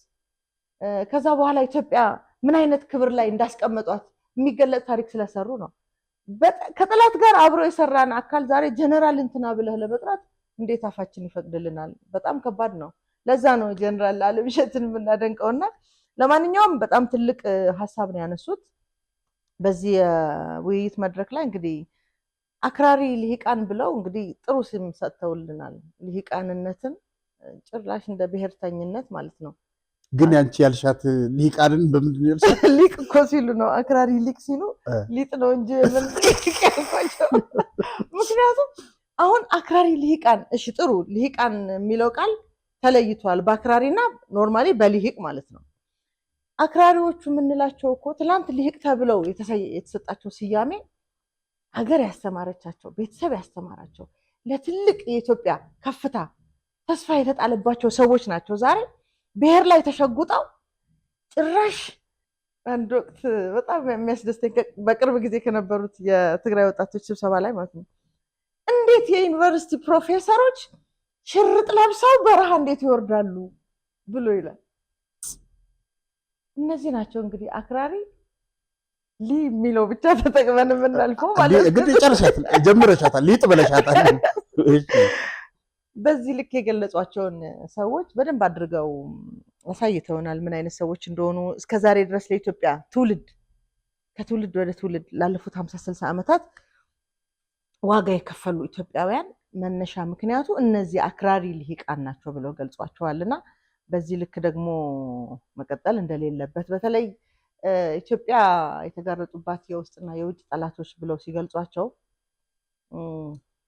ከዛ በኋላ ኢትዮጵያ ምን አይነት ክብር ላይ እንዳስቀመጧት የሚገለጽ ታሪክ ስለሰሩ ነው። ከጠላት ጋር አብሮ የሰራን አካል ዛሬ ጀነራል እንትና ብለህ ለመጥራት እንዴት አፋችን ይፈቅድልናል? በጣም ከባድ ነው። ለዛ ነው ጀነራል አለምሸትን የምናደንቀውና ለማንኛውም በጣም ትልቅ ሀሳብ ነው ያነሱት በዚህ ውይይት መድረክ ላይ። እንግዲህ አክራሪ ልሂቃን ብለው እንግዲህ ጥሩ ስም ሰጥተውልናል። ልሂቃንነትን ጭራሽ እንደ ብሔርተኝነት ማለት ነው ግን ያንቺ ያልሻት ሊቃንን በምንድን ነው ያልሻት? ሊቅ እኮ ሲሉ ነው አክራሪ ሊቅ ሲሉ ሊጥ ነው እንጂ ምን ያልኳቸው። ምክንያቱም አሁን አክራሪ ልሂቃን፣ እሺ ጥሩ ልሂቃን የሚለው ቃል ተለይቷል በአክራሪና ኖርማሊ በልሂቅ ማለት ነው። አክራሪዎቹ የምንላቸው እኮ ትላንት ልሂቅ ተብለው የተሰጣቸው ስያሜ ሀገር ያስተማረቻቸው፣ ቤተሰብ ያስተማራቸው፣ ለትልቅ የኢትዮጵያ ከፍታ ተስፋ የተጣለባቸው ሰዎች ናቸው። ዛሬ ብሔር ላይ ተሸጉጠው ጭራሽ አንድ ወቅት በጣም የሚያስደስተኝ በቅርብ ጊዜ ከነበሩት የትግራይ ወጣቶች ስብሰባ ላይ ማለት ነው፣ እንዴት የዩኒቨርሲቲ ፕሮፌሰሮች ሽርጥ ለብሰው በረሃ እንዴት ይወርዳሉ ብሎ ይላል። እነዚህ ናቸው እንግዲህ አክራሪ ሊ የሚለው ብቻ ተጠቅመን የምናልፈው ማለት ነው። እንግዲህ ጨርሻታል፣ ጀምረሻታል፣ ሊጥ ብለሻታል። በዚህ ልክ የገለጿቸውን ሰዎች በደንብ አድርገው አሳይተውናል ምን አይነት ሰዎች እንደሆኑ። እስከዛሬ ድረስ ለኢትዮጵያ ከትውልድ ወደ ትውልድ ላለፉት 50-60 ዓመታት ዋጋ የከፈሉ ኢትዮጵያውያን መነሻ ምክንያቱ እነዚህ አክራሪ ልሂቃን ናቸው ብለው ገልጿቸዋልና በዚህ ልክ ደግሞ መቀጠል እንደሌለበት በተለይ ኢትዮጵያ የተጋረጡባት የውስጥና የውጭ ጠላቶች ብለው ሲገልጿቸው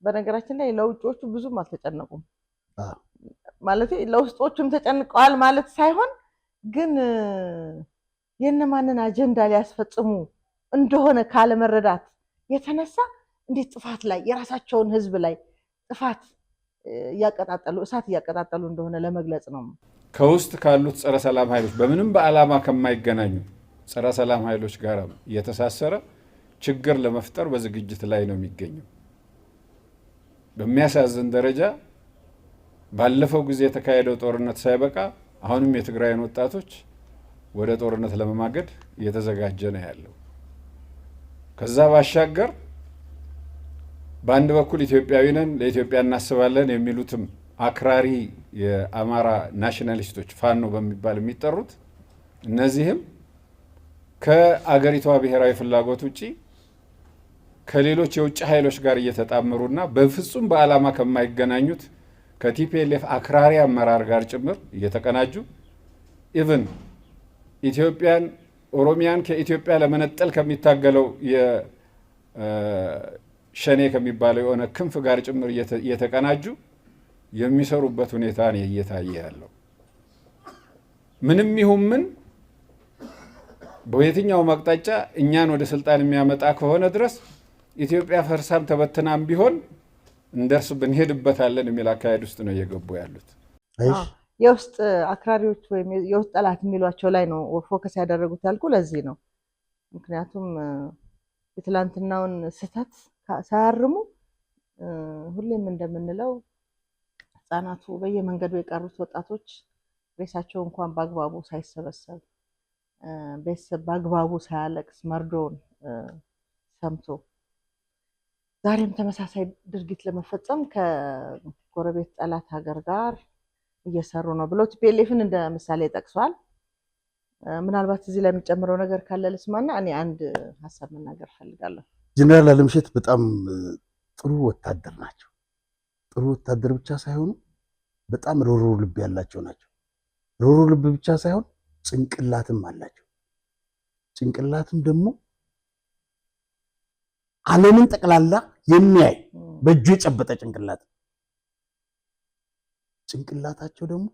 በነገራችን ላይ ለውጮቹ ብዙም አልተጨነቁም። ማለት ለውስጦቹም ተጨንቀዋል ማለት ሳይሆን ግን የነማንን አጀንዳ ሊያስፈጽሙ እንደሆነ ካለመረዳት የተነሳ እንዴት ጥፋት ላይ የራሳቸውን ሕዝብ ላይ ጥፋት እያቀጣጠሉ እሳት እያቀጣጠሉ እንደሆነ ለመግለጽ ነው። ከውስጥ ካሉት ጸረ ሰላም ኃይሎች በምንም በዓላማ ከማይገናኙ ጸረ ሰላም ኃይሎች ጋር የተሳሰረ ችግር ለመፍጠር በዝግጅት ላይ ነው የሚገኘው። በሚያሳዝን ደረጃ ባለፈው ጊዜ የተካሄደው ጦርነት ሳይበቃ አሁንም የትግራይን ወጣቶች ወደ ጦርነት ለመማገድ እየተዘጋጀ ነው ያለው። ከዛ ባሻገር በአንድ በኩል ኢትዮጵያዊ ነን ለኢትዮጵያ እናስባለን የሚሉትም አክራሪ የአማራ ናሽናሊስቶች ፋኖ በሚባል የሚጠሩት እነዚህም ከአገሪቷ ብሔራዊ ፍላጎት ውጪ ከሌሎች የውጭ ኃይሎች ጋር እየተጣመሩና በፍጹም በዓላማ ከማይገናኙት ከቲፒኤልኤፍ አክራሪ አመራር ጋር ጭምር እየተቀናጁ ኢቭን ኢትዮጵያን ኦሮሚያን ከኢትዮጵያ ለመነጠል ከሚታገለው የሸኔ ከሚባለው የሆነ ክንፍ ጋር ጭምር እየተቀናጁ የሚሰሩበት ሁኔታ ነው እየታየ ያለው። ምንም ይሁን ምን በየትኛው አቅጣጫ እኛን ወደ ስልጣን የሚያመጣ ከሆነ ድረስ ኢትዮጵያ ፈርሳም ተበትናም ቢሆን እንደርስ ብንሄድበታለን የሚል አካሄድ ውስጥ ነው እየገቡ ያሉት። የውስጥ አክራሪዎች ወይም የውስጥ ጠላት የሚሏቸው ላይ ነው ፎከስ ያደረጉት ያልኩ ለዚህ ነው። ምክንያቱም የትላንትናውን ስህተት ሳያርሙ ሁሌም እንደምንለው ህጻናቱ በየመንገዱ የቀሩት ወጣቶች ሬሳቸው እንኳን በአግባቡ ሳይሰበሰብ ቤተሰብ በአግባቡ ሳያለቅስ መርዶውን ሰምቶ ዛሬም ተመሳሳይ ድርጊት ለመፈጸም ከጎረቤት ጠላት ሀገር ጋር እየሰሩ ነው ብሎ ቲፒኤልኤፍን እንደ ምሳሌ ጠቅሷል። ምናልባት እዚህ ላይ የሚጨምረው ነገር ካለ ልስማና እኔ አንድ ሀሳብ መናገር ፈልጋለሁ። ጀነራል አለምሸት በጣም ጥሩ ወታደር ናቸው። ጥሩ ወታደር ብቻ ሳይሆኑ በጣም ሮሮ ልብ ያላቸው ናቸው። ሮሮ ልብ ብቻ ሳይሆን ጭንቅላትም አላቸው። ጭንቅላትም ደግሞ ዓለምን ጠቅላላ የሚያይ በእጁ የጨበጠ ጭንቅላታቸው ደግሞ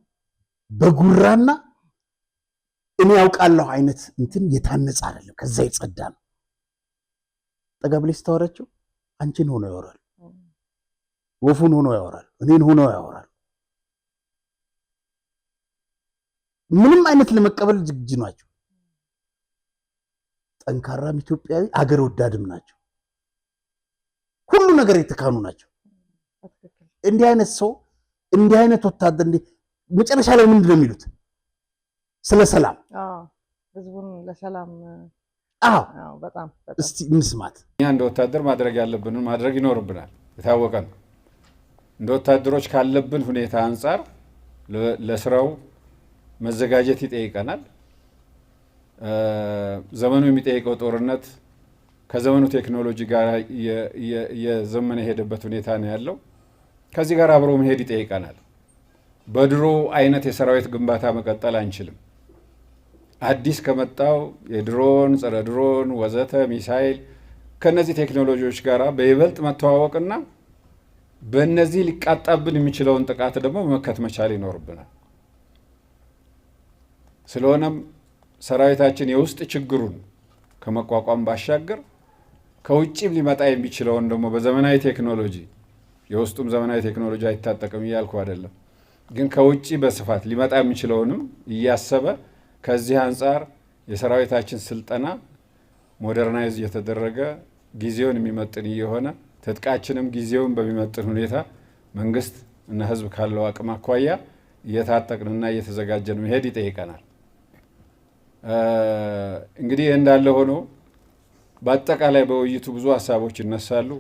በጉራና እኔ ያውቃለሁ አይነት እንትን የታነጸ አይደለም፣ ከዛ የጸዳ ነው። ጠጋ ብለሽ ስታወራቸው አንቺን ሆኖ ያወራል፣ ወፉን ሆኖ ያወራል፣ እኔን ሆኖ ያወራል። ምንም አይነት ለመቀበል ዝግጁ ናቸው። ጠንካራም ኢትዮጵያዊ አገር ወዳድም ናቸው። ሁሉ ነገር የተካኑ ናቸው። እንዲህ አይነት ሰው እንዲህ አይነት ወታደር መጨረሻ ላይ ምንድን ነው የሚሉት? ስለ ሰላም ህዝቡን ለሰላም በጣም እስቲ እንስማት። እኛ እንደ ወታደር ማድረግ ያለብንን ማድረግ ይኖርብናል። የታወቀ ነው። እንደ ወታደሮች ካለብን ሁኔታ አንጻር ለስራው መዘጋጀት ይጠይቀናል። ዘመኑ የሚጠይቀው ጦርነት ከዘመኑ ቴክኖሎጂ ጋር የዘመነ የሄደበት ሁኔታ ነው ያለው። ከዚህ ጋር አብሮ መሄድ ይጠይቀናል። በድሮ አይነት የሰራዊት ግንባታ መቀጠል አንችልም። አዲስ ከመጣው የድሮን ጸረ ድሮን ወዘተ ሚሳይል ከነዚህ ቴክኖሎጂዎች ጋር በይበልጥ መተዋወቅና በእነዚህ ሊቃጣብን የሚችለውን ጥቃት ደግሞ መመከት መቻል ይኖርብናል። ስለሆነም ሰራዊታችን የውስጥ ችግሩን ከመቋቋም ባሻገር ከውጭም ሊመጣ የሚችለውን ደግሞ በዘመናዊ ቴክኖሎጂ የውስጡም ዘመናዊ ቴክኖሎጂ አይታጠቅም እያልኩ አይደለም፣ ግን ከውጭ በስፋት ሊመጣ የሚችለውንም እያሰበ ከዚህ አንጻር የሰራዊታችን ስልጠና ሞደርናይዝ እየተደረገ ጊዜውን የሚመጥን እየሆነ ትጥቃችንም ጊዜውን በሚመጥን ሁኔታ መንግስት እና ህዝብ ካለው አቅም አኳያ እየታጠቅንና እየተዘጋጀን መሄድ ይጠይቀናል። እንግዲህ እንዳለ ሆኖ በአጠቃላይ በውይይቱ ብዙ ሀሳቦች ይነሳሉ፣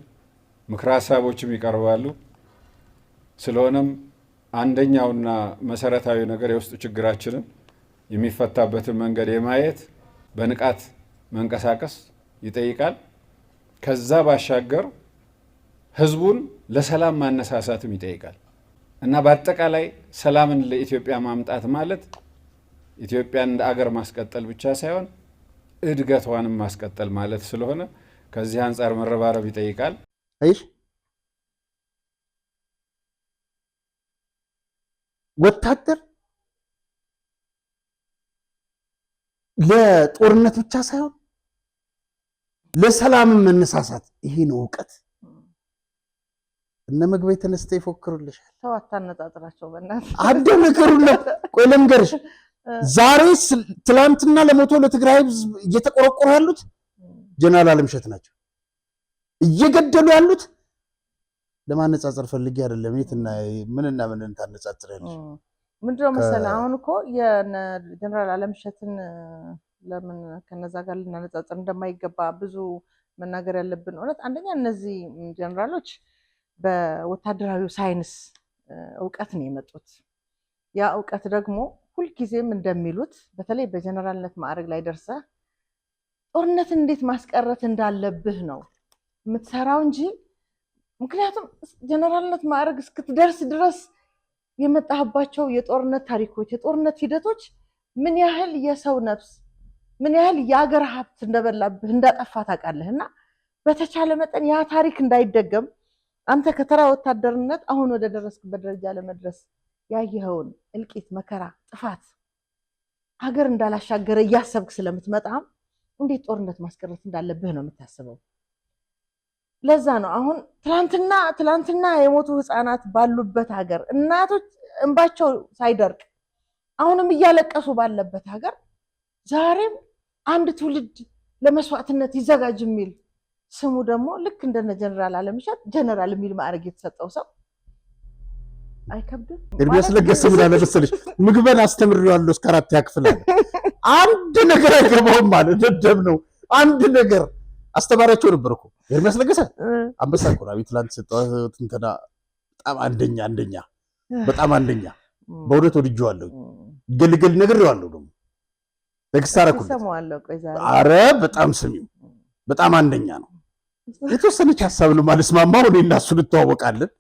ምክረ ሀሳቦችም ይቀርባሉ። ስለሆነም አንደኛውና መሰረታዊ ነገር የውስጥ ችግራችንን የሚፈታበትን መንገድ የማየት በንቃት መንቀሳቀስ ይጠይቃል። ከዛ ባሻገር ህዝቡን ለሰላም ማነሳሳትም ይጠይቃል እና በአጠቃላይ ሰላምን ለኢትዮጵያ ማምጣት ማለት ኢትዮጵያን እንደ አገር ማስቀጠል ብቻ ሳይሆን እድገቷንም ማስቀጠል ማለት ስለሆነ ከዚህ አንጻር መረባረብ ይጠይቃል። አይሽ ወታደር ለጦርነት ብቻ ሳይሆን ለሰላም መነሳሳት ይሄ ነው እውቀት። እነ መግቢያ ተነስተ ይፎክሩልሻል። ሰው አታነጣጥራቸው በእናትህ አደነከሩና ቆይ ለምገርሽ ዛሬ ትላንትና ለሞቶ ለትግራይ ህዝብ እየተቆረቆሩ ያሉት ጀነራል አለምሸት ናቸው። እየገደሉ ያሉት ለማነጻጸር ፈልጌ አይደለም። የትና ምንና ምን ታነጻጽራለሽ? ምንድነው መሰለህ አሁን እኮ የጀነራል አለምሸትን ለምን ከነዛ ጋር ልናነጻጽር እንደማይገባ ብዙ መናገር ያለብን እውነት አንደኛ እነዚህ ጀነራሎች በወታደራዊ ሳይንስ እውቀት ነው የመጡት። ያ እውቀት ደግሞ ሁልጊዜም እንደሚሉት በተለይ በጀነራልነት ማዕረግ ላይ ደርሰህ ጦርነትን እንዴት ማስቀረት እንዳለብህ ነው የምትሰራው እንጂ ምክንያቱም ጀነራልነት ማዕረግ እስክትደርስ ድረስ የመጣህባቸው የጦርነት ታሪኮች፣ የጦርነት ሂደቶች ምን ያህል የሰው ነፍስ ምን ያህል የአገር ሀብት እንደበላብህ እንዳጠፋ ታውቃለህ። እና በተቻለ መጠን ያ ታሪክ እንዳይደገም አንተ ከተራ ወታደርነት አሁን ወደ ደረስክበት ደረጃ ለመድረስ ያየኸውን እልቂት፣ መከራ፣ ጥፋት ሀገር እንዳላሻገረ እያሰብክ ስለምትመጣ እንዴት ጦርነት ማስቀረት እንዳለብህ ነው የምታስበው። ለዛ ነው አሁን ትላንትና የሞቱ ህፃናት ባሉበት ሀገር እናቶች እንባቸው ሳይደርቅ አሁንም እያለቀሱ ባለበት ሀገር ዛሬም አንድ ትውልድ ለመስዋዕትነት ይዘጋጅ የሚል ስሙ ደግሞ ልክ እንደነ ጀነራል አለምሸት ጀነራል የሚል ማዕረግ የተሰጠው ሰው አይከብድም? ኤርሚያስ ለገሰ ምን አለ መሰለሽ ምግበን አስተምሬዋለሁ እስከ 4ኛ ክፍል አለ። አንድ ነገር አይገባውም ማለት ደደብ ነው። አንድ ነገር አስተማሪያቸው ነበር እኮ ኤርሚያስ ለገሰ አንበሳ እኮ ነው። ትላንት ሰጠው እንትና በጣም አንደኛ በጣም አንደኛ በእውነት ወድጄዋለሁ። ገልገል ነግሬዋለሁ ደግሞ ተክሳራኩ አረ በጣም ስሚው በጣም አንደኛ ነው። የተወሰነች ሐሳብ ነው ማለት ማማው እኔ እና እሱ እንተዋወቃለን።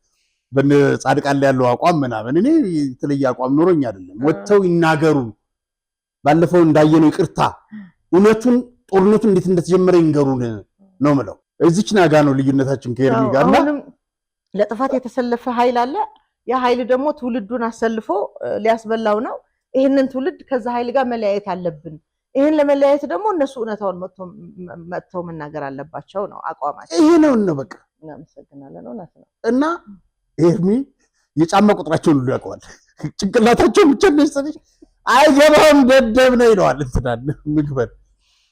በጻድቃን ላይ ያለው አቋም ምናምን እኔ የተለየ አቋም ኖሮኝ አይደለም። ወጥተው ይናገሩ። ባለፈው እንዳየነው ይቅርታ እውነቱን ጦርነቱ እንዴት እንደተጀመረ ይንገሩን ነው የምለው። እዚች ናጋ ነው ልዩነታችን ከኤርሚ ጋር። አሁንም ለጥፋት የተሰለፈ ኃይል አለ። ያ ኃይል ደግሞ ትውልዱን አሰልፎ ሊያስበላው ነው። ይሄንን ትውልድ ከዛ ኃይል ጋር መለያየት አለብን። ይሄን ለመለያየት ደግሞ እነሱ እውነታውን መጥተው መናገር አለባቸው ነው አቋማቸው። ይሄ ነው በቃ። እናመሰግናለን። እውነት ነው። እና ኤርሚ የጫማ ቁጥራቸውን ሁሉ ያውቀዋል። ጭንቅላታቸው ብቻ ነው አይገባም ደደብ ነው ይለዋል እንትናል ምግበን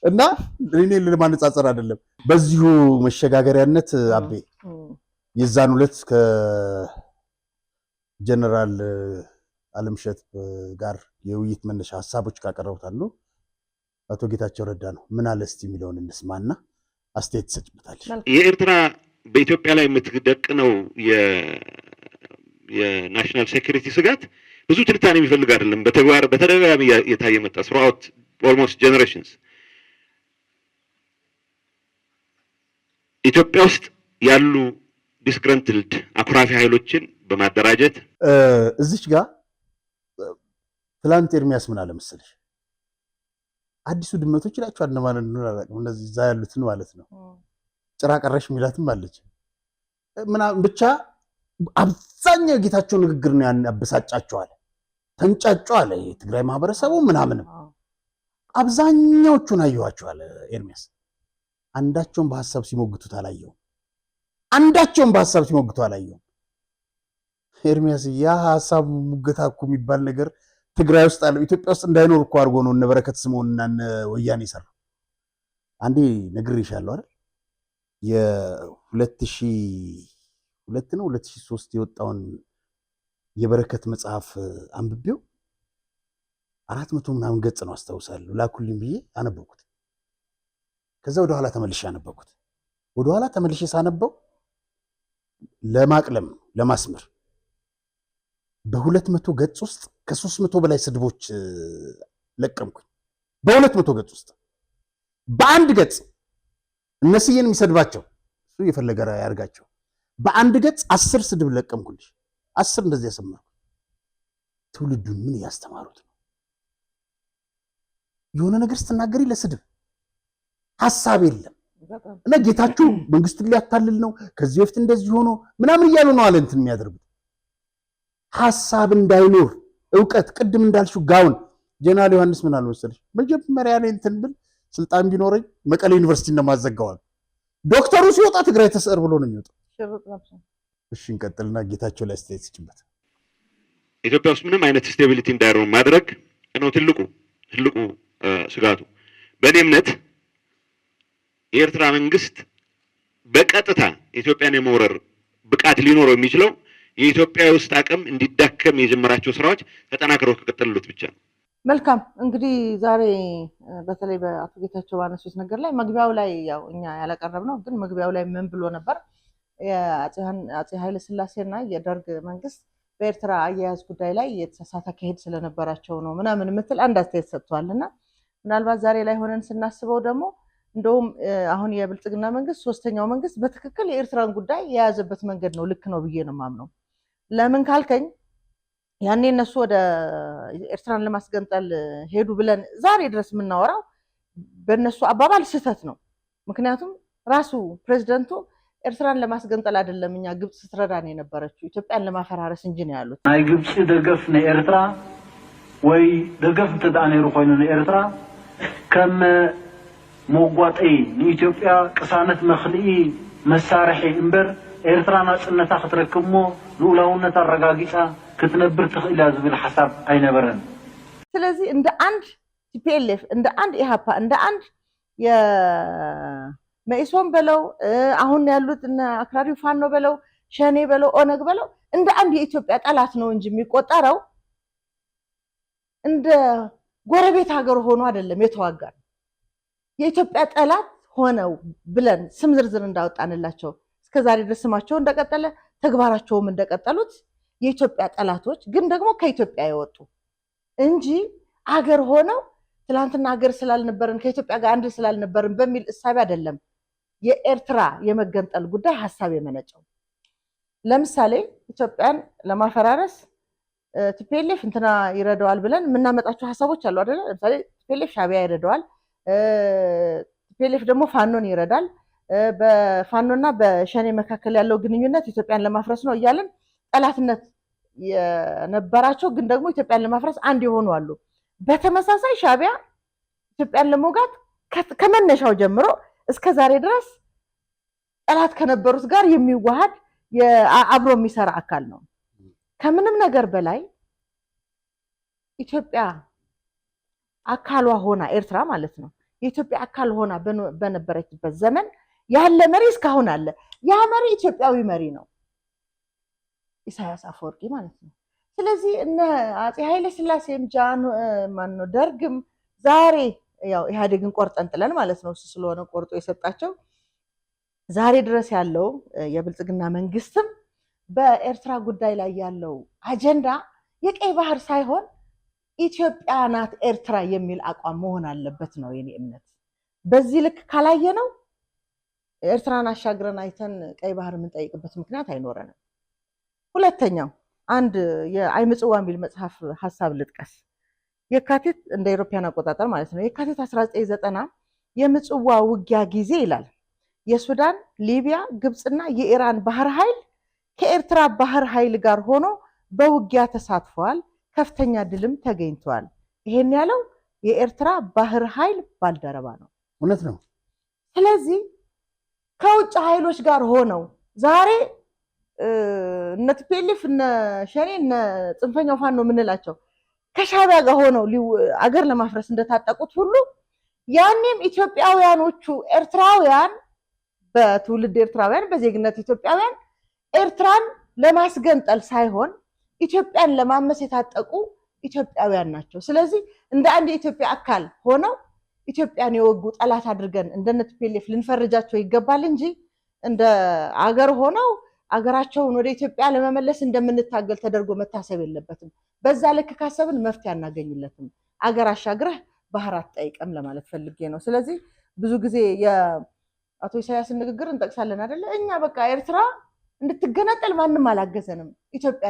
እና እኔ ለማነጻጸር አይደለም። በዚሁ መሸጋገሪያነት አቤ የዛን ሁለት ከጀነራል አለምሸት ጋር የውይይት መነሻ ሐሳቦች ካቀረቡት አንዱ አቶ ጌታቸው ረዳ ነው። ምን አለ እስቲ የሚለውን እንስማና አስተያየት ትሰጭበታለሽ። የኤርትራ በኢትዮጵያ ላይ የምትደቅነው የናሽናል ሴኩሪቲ ስጋት ብዙ ትንታኔ የሚፈልግ አይደለም። በተግባር በተደጋጋሚ የታየ መጣ throughout almost generations። ኢትዮጵያ ውስጥ ያሉ ዲስግረንትልድ አኩራፊ ኃይሎችን በማደራጀት እዚች ጋር ትላንት ኤርሚያስ ምን አለ መሰለሽ አዲሱ ድመቶች ይላቸዋል እንደማለት ነው አላውቅም። እነዚህ እዛ ያሉትን ማለት ነው። ጭራ ቀረሽ ሚላትም አለች ምናምን ብቻ አብዛኛው ጌታቸው ንግግር ነው ያበሳጫቸዋል። ተንጫጩ አለ የትግራይ ማህበረሰቡ ምናምንም አብዛኛዎቹን አየኋቸዋል። ኤርሚያስ አንዳቸውን በሐሳብ ሲሞግቱት አላየሁም። አንዳቸውን በሐሳብ ሲሞግቱ አላየሁም። ኤርሚያስ ያ ሐሳብ ሙገታ እኮ የሚባል ነገር ትግራይ ውስጥ አለ ኢትዮጵያ ውስጥ እንዳይኖር እኮ አድርጎ ነው እነ በረከት ስምኦንና እነ ወያኔ ሰራው። አንዴ ነግሬሻለሁ አይደል የ2002 ነው 2003 የወጣውን የበረከት መጽሐፍ አንብቤው 400 ምናምን ገጽ ነው አስታውሳለሁ። ላኩልኝ ብዬ አነበብኩት። ከዛ ወደ ኋላ ተመልሼ አነበብኩት። ወደ ኋላ ተመልሼ ሳነበው ለማቅለም ለማስመር በ200 ገጽ ውስጥ ከ300 በላይ ስድቦች ለቀምኩኝ። በ200 ገጽ ውስጥ በአንድ ገጽ እነስዬን የሚሰድባቸው እሱ የፈለገ ያርጋቸው በአንድ ገጽ 10 ስድብ ለቀምኩልሽ። 10 እንደዚህ ያሰማሩ። ትውልዱን ምን ያስተማሩት ነው? የሆነ ነገር ስትናገሪ ለስድብ ሐሳብ የለም እና ጌታችሁ መንግስትን ሊያታልል ነው ከዚህ በፊት እንደዚህ ሆኖ ምናምን እያሉ ነው አለ እንትን የሚያደርጉት ሐሳብ እንዳይኖር ዕውቀት ቅድም እንዳልሽው ጋውን ጀነራል ዮሐንስ ምን አለ መሰለሽ መጀመሪያ ላይ እንትን ብል ስልጣን ቢኖረኝ መቀሌ ዩኒቨርሲቲ እንደማዘጋዋል ዶክተሩ ሲወጣ ትግራይ ተሰር ብሎ ነው የሚወጣው። እሺ እንቀጥልና ጌታቸው ላይ አስተያየት ይጭበት። ኢትዮጵያ ውስጥ ምንም አይነት ስቴቢሊቲ እንዳይኖር ማድረግ ነው ትልቁ ስጋቱ። በእኔ እምነት የኤርትራ መንግስት በቀጥታ ኢትዮጵያን የመውረር ብቃት ሊኖረው የሚችለው የኢትዮጵያ ውስጥ አቅም እንዲዳከም የጀመራቸው ስራዎች ተጠናክረው ከቀጠሉት ብቻ ነው። መልካም እንግዲህ ዛሬ በተለይ በአቶ ጌታቸው ባነሱት ነገር ላይ መግቢያው ላይ ያው እኛ ያላቀረብ ነው ግን መግቢያው ላይ ምን ብሎ ነበር? የአፄ ኃይለ ሥላሴና የደርግ መንግስት በኤርትራ አያያዝ ጉዳይ ላይ የተሳሳተ አካሄድ ስለነበራቸው ነው ምናምን የምትል አንድ አስተያየት ሰጥቷልና ምናልባት ዛሬ ላይ ሆነን ስናስበው ደግሞ እንደውም አሁን የብልጽግና መንግስት ሶስተኛው መንግስት በትክክል የኤርትራን ጉዳይ የያዘበት መንገድ ነው ልክ ነው ብዬ ነው የማምነው። ለምን ካልከኝ ያኔ እነሱ ወደ ኤርትራን ለማስገንጠል ሄዱ ብለን ዛሬ ድረስ የምናወራው በእነሱ አባባል ስህተት ነው። ምክንያቱም ራሱ ፕሬዝደንቱ ኤርትራን ለማስገንጠል አይደለም እኛ ግብጽ ስትረዳን የነበረችው ኢትዮጵያን ለማፈራረስ እንጂ ነው ያሉት። ናይ ግብጽ ደገፍ ንኤርትራ ወይ ደገፍ ተዳነ ነይሩ ኮይኑ ንኤርትራ ከም ሞጓጠይ ንኢትዮጵያ ቅሳነት መኽልኢ መሳርሒ እምበር ኤርትራ ናጽነታ ክትረክብ ሞ ልኡላውነት አረጋጊጻ ክትነብር ትኽእላ ዝብል ሐሳብ አይነበረን። ስለዚህ እንደ አንድ ቲፒኤልኤፍ እንደ አንድ ኢሃፓ እንደ አንድ የመኢሶን በለው አሁን ያሉት እና አክራሪው ፋኖ በለው ሸኔ በለው ኦነግ በለው እንደ አንድ የኢትዮጵያ ጠላት ነው እንጂ የሚቆጠረው እንደ ጎረቤት ሀገር ሆኖ አይደለም የተዋጋን። የኢትዮጵያ ጠላት ሆነው ብለን ስም ዝርዝር እንዳወጣንላቸው እስከዛሬ ድረስ ስማቸው እንደቀጠለ ተግባራቸውም እንደቀጠሉት የኢትዮጵያ ጠላቶች ግን ደግሞ ከኢትዮጵያ የወጡ እንጂ አገር ሆነው ትላንትና አገር ስላልነበርን ከኢትዮጵያ ጋር አንድ ስላልነበርን በሚል እሳቤ አይደለም የኤርትራ የመገንጠል ጉዳይ ሐሳብ የመነጨው። ለምሳሌ ኢትዮጵያን ለማፈራረስ ቲፒኤልኤፍ እንትና ይረዳዋል ብለን የምናመጣቸው ሐሳቦች አሉ አይደል? ለምሳሌ ቲፒኤልኤፍ ሻዕቢያ ይረዳዋል፣ ቲፒኤልኤፍ ደግሞ ፋኖን ይረዳል፣ በፋኖና በሸኔ መካከል ያለው ግንኙነት ኢትዮጵያን ለማፍረስ ነው እያለን ጠላትነት የነበራቸው ግን ደግሞ ኢትዮጵያን ለማፍረስ አንድ የሆኑ አሉ። በተመሳሳይ ሻዕቢያ ኢትዮጵያን ለመውጋት ከመነሻው ጀምሮ እስከ ዛሬ ድረስ ጠላት ከነበሩት ጋር የሚዋሃድ አብሮ የሚሰራ አካል ነው። ከምንም ነገር በላይ ኢትዮጵያ አካሏ ሆና ኤርትራ ማለት ነው የኢትዮጵያ አካል ሆና በነበረችበት ዘመን ያለ መሪ እስካሁን አለ። ያ መሪ ኢትዮጵያዊ መሪ ነው፣ ኢሳያስ አፈወርቂ ማለት ነው። ስለዚህ እነ አፄ ኃይለ ሥላሴም ማነው ደርግም ዛሬ ያው ኢህአዴግን ቆርጠን ጥለን ማለት ነው እሱ ስለሆነ ቆርጦ የሰጣቸው ዛሬ ድረስ ያለው የብልጽግና መንግስትም በኤርትራ ጉዳይ ላይ ያለው አጀንዳ የቀይ ባህር ሳይሆን ኢትዮጵያ ናት ኤርትራ የሚል አቋም መሆን አለበት ነው የኔ እምነት። በዚህ ልክ ካላየ ነው ኤርትራን አሻግረን አይተን ቀይ ባህር የምንጠይቅበት ምክንያት አይኖረንም። ሁለተኛው አንድ የአይምጽዋ የሚል መጽሐፍ ሐሳብ ልጥቀስ። የካቲት እንደ አውሮፓውያን አቆጣጠር ማለት ነው የካቲት 1990 የምጽዋ ውጊያ ጊዜ ይላል የሱዳን፣ ሊቢያ፣ ግብጽና የኢራን ባህር ኃይል ከኤርትራ ባህር ኃይል ጋር ሆኖ በውጊያ ተሳትፈዋል፣ ከፍተኛ ድልም ተገኝቷል። ይሄን ያለው የኤርትራ ባህር ኃይል ባልደረባ ነው። እውነት ነው። ስለዚህ ከውጭ ኃይሎች ጋር ሆነው ዛሬ እነ ቲፒኤልኤፍ እነ ሸኔ እነ ጽንፈኛው ፋኖ የምንላቸው ከሻዕቢያ ጋር ሆነው አገር ለማፍረስ እንደታጠቁት ሁሉ ያኔም ኢትዮጵያውያኖቹ ኤርትራውያን በትውልድ ኤርትራውያን በዜግነት ኢትዮጵያውያን ኤርትራን ለማስገንጠል ሳይሆን ኢትዮጵያን ለማመስ የታጠቁ ኢትዮጵያውያን ናቸው። ስለዚህ እንደ አንድ የኢትዮጵያ አካል ሆነው ኢትዮጵያን የወጉ ጠላት አድርገን እንደነ ቲፒኤልኤፍ ልንፈርጃቸው ይገባል እንጂ እንደ አገር ሆነው አገራቸውን ወደ ኢትዮጵያ ለመመለስ እንደምንታገል ተደርጎ መታሰብ የለበትም። በዛ ልክ ካሰብን መፍትሄ አናገኝለትም። አገር አሻግረህ ባህር አትጠይቅም ለማለት ፈልጌ ነው። ስለዚህ ብዙ ጊዜ የአቶ ኢሳያስን ንግግር እንጠቅሳለን አይደለ? እኛ በቃ ኤርትራ እንድትገነጠል ማንም አላገዘንም፣ ኢትዮጵያ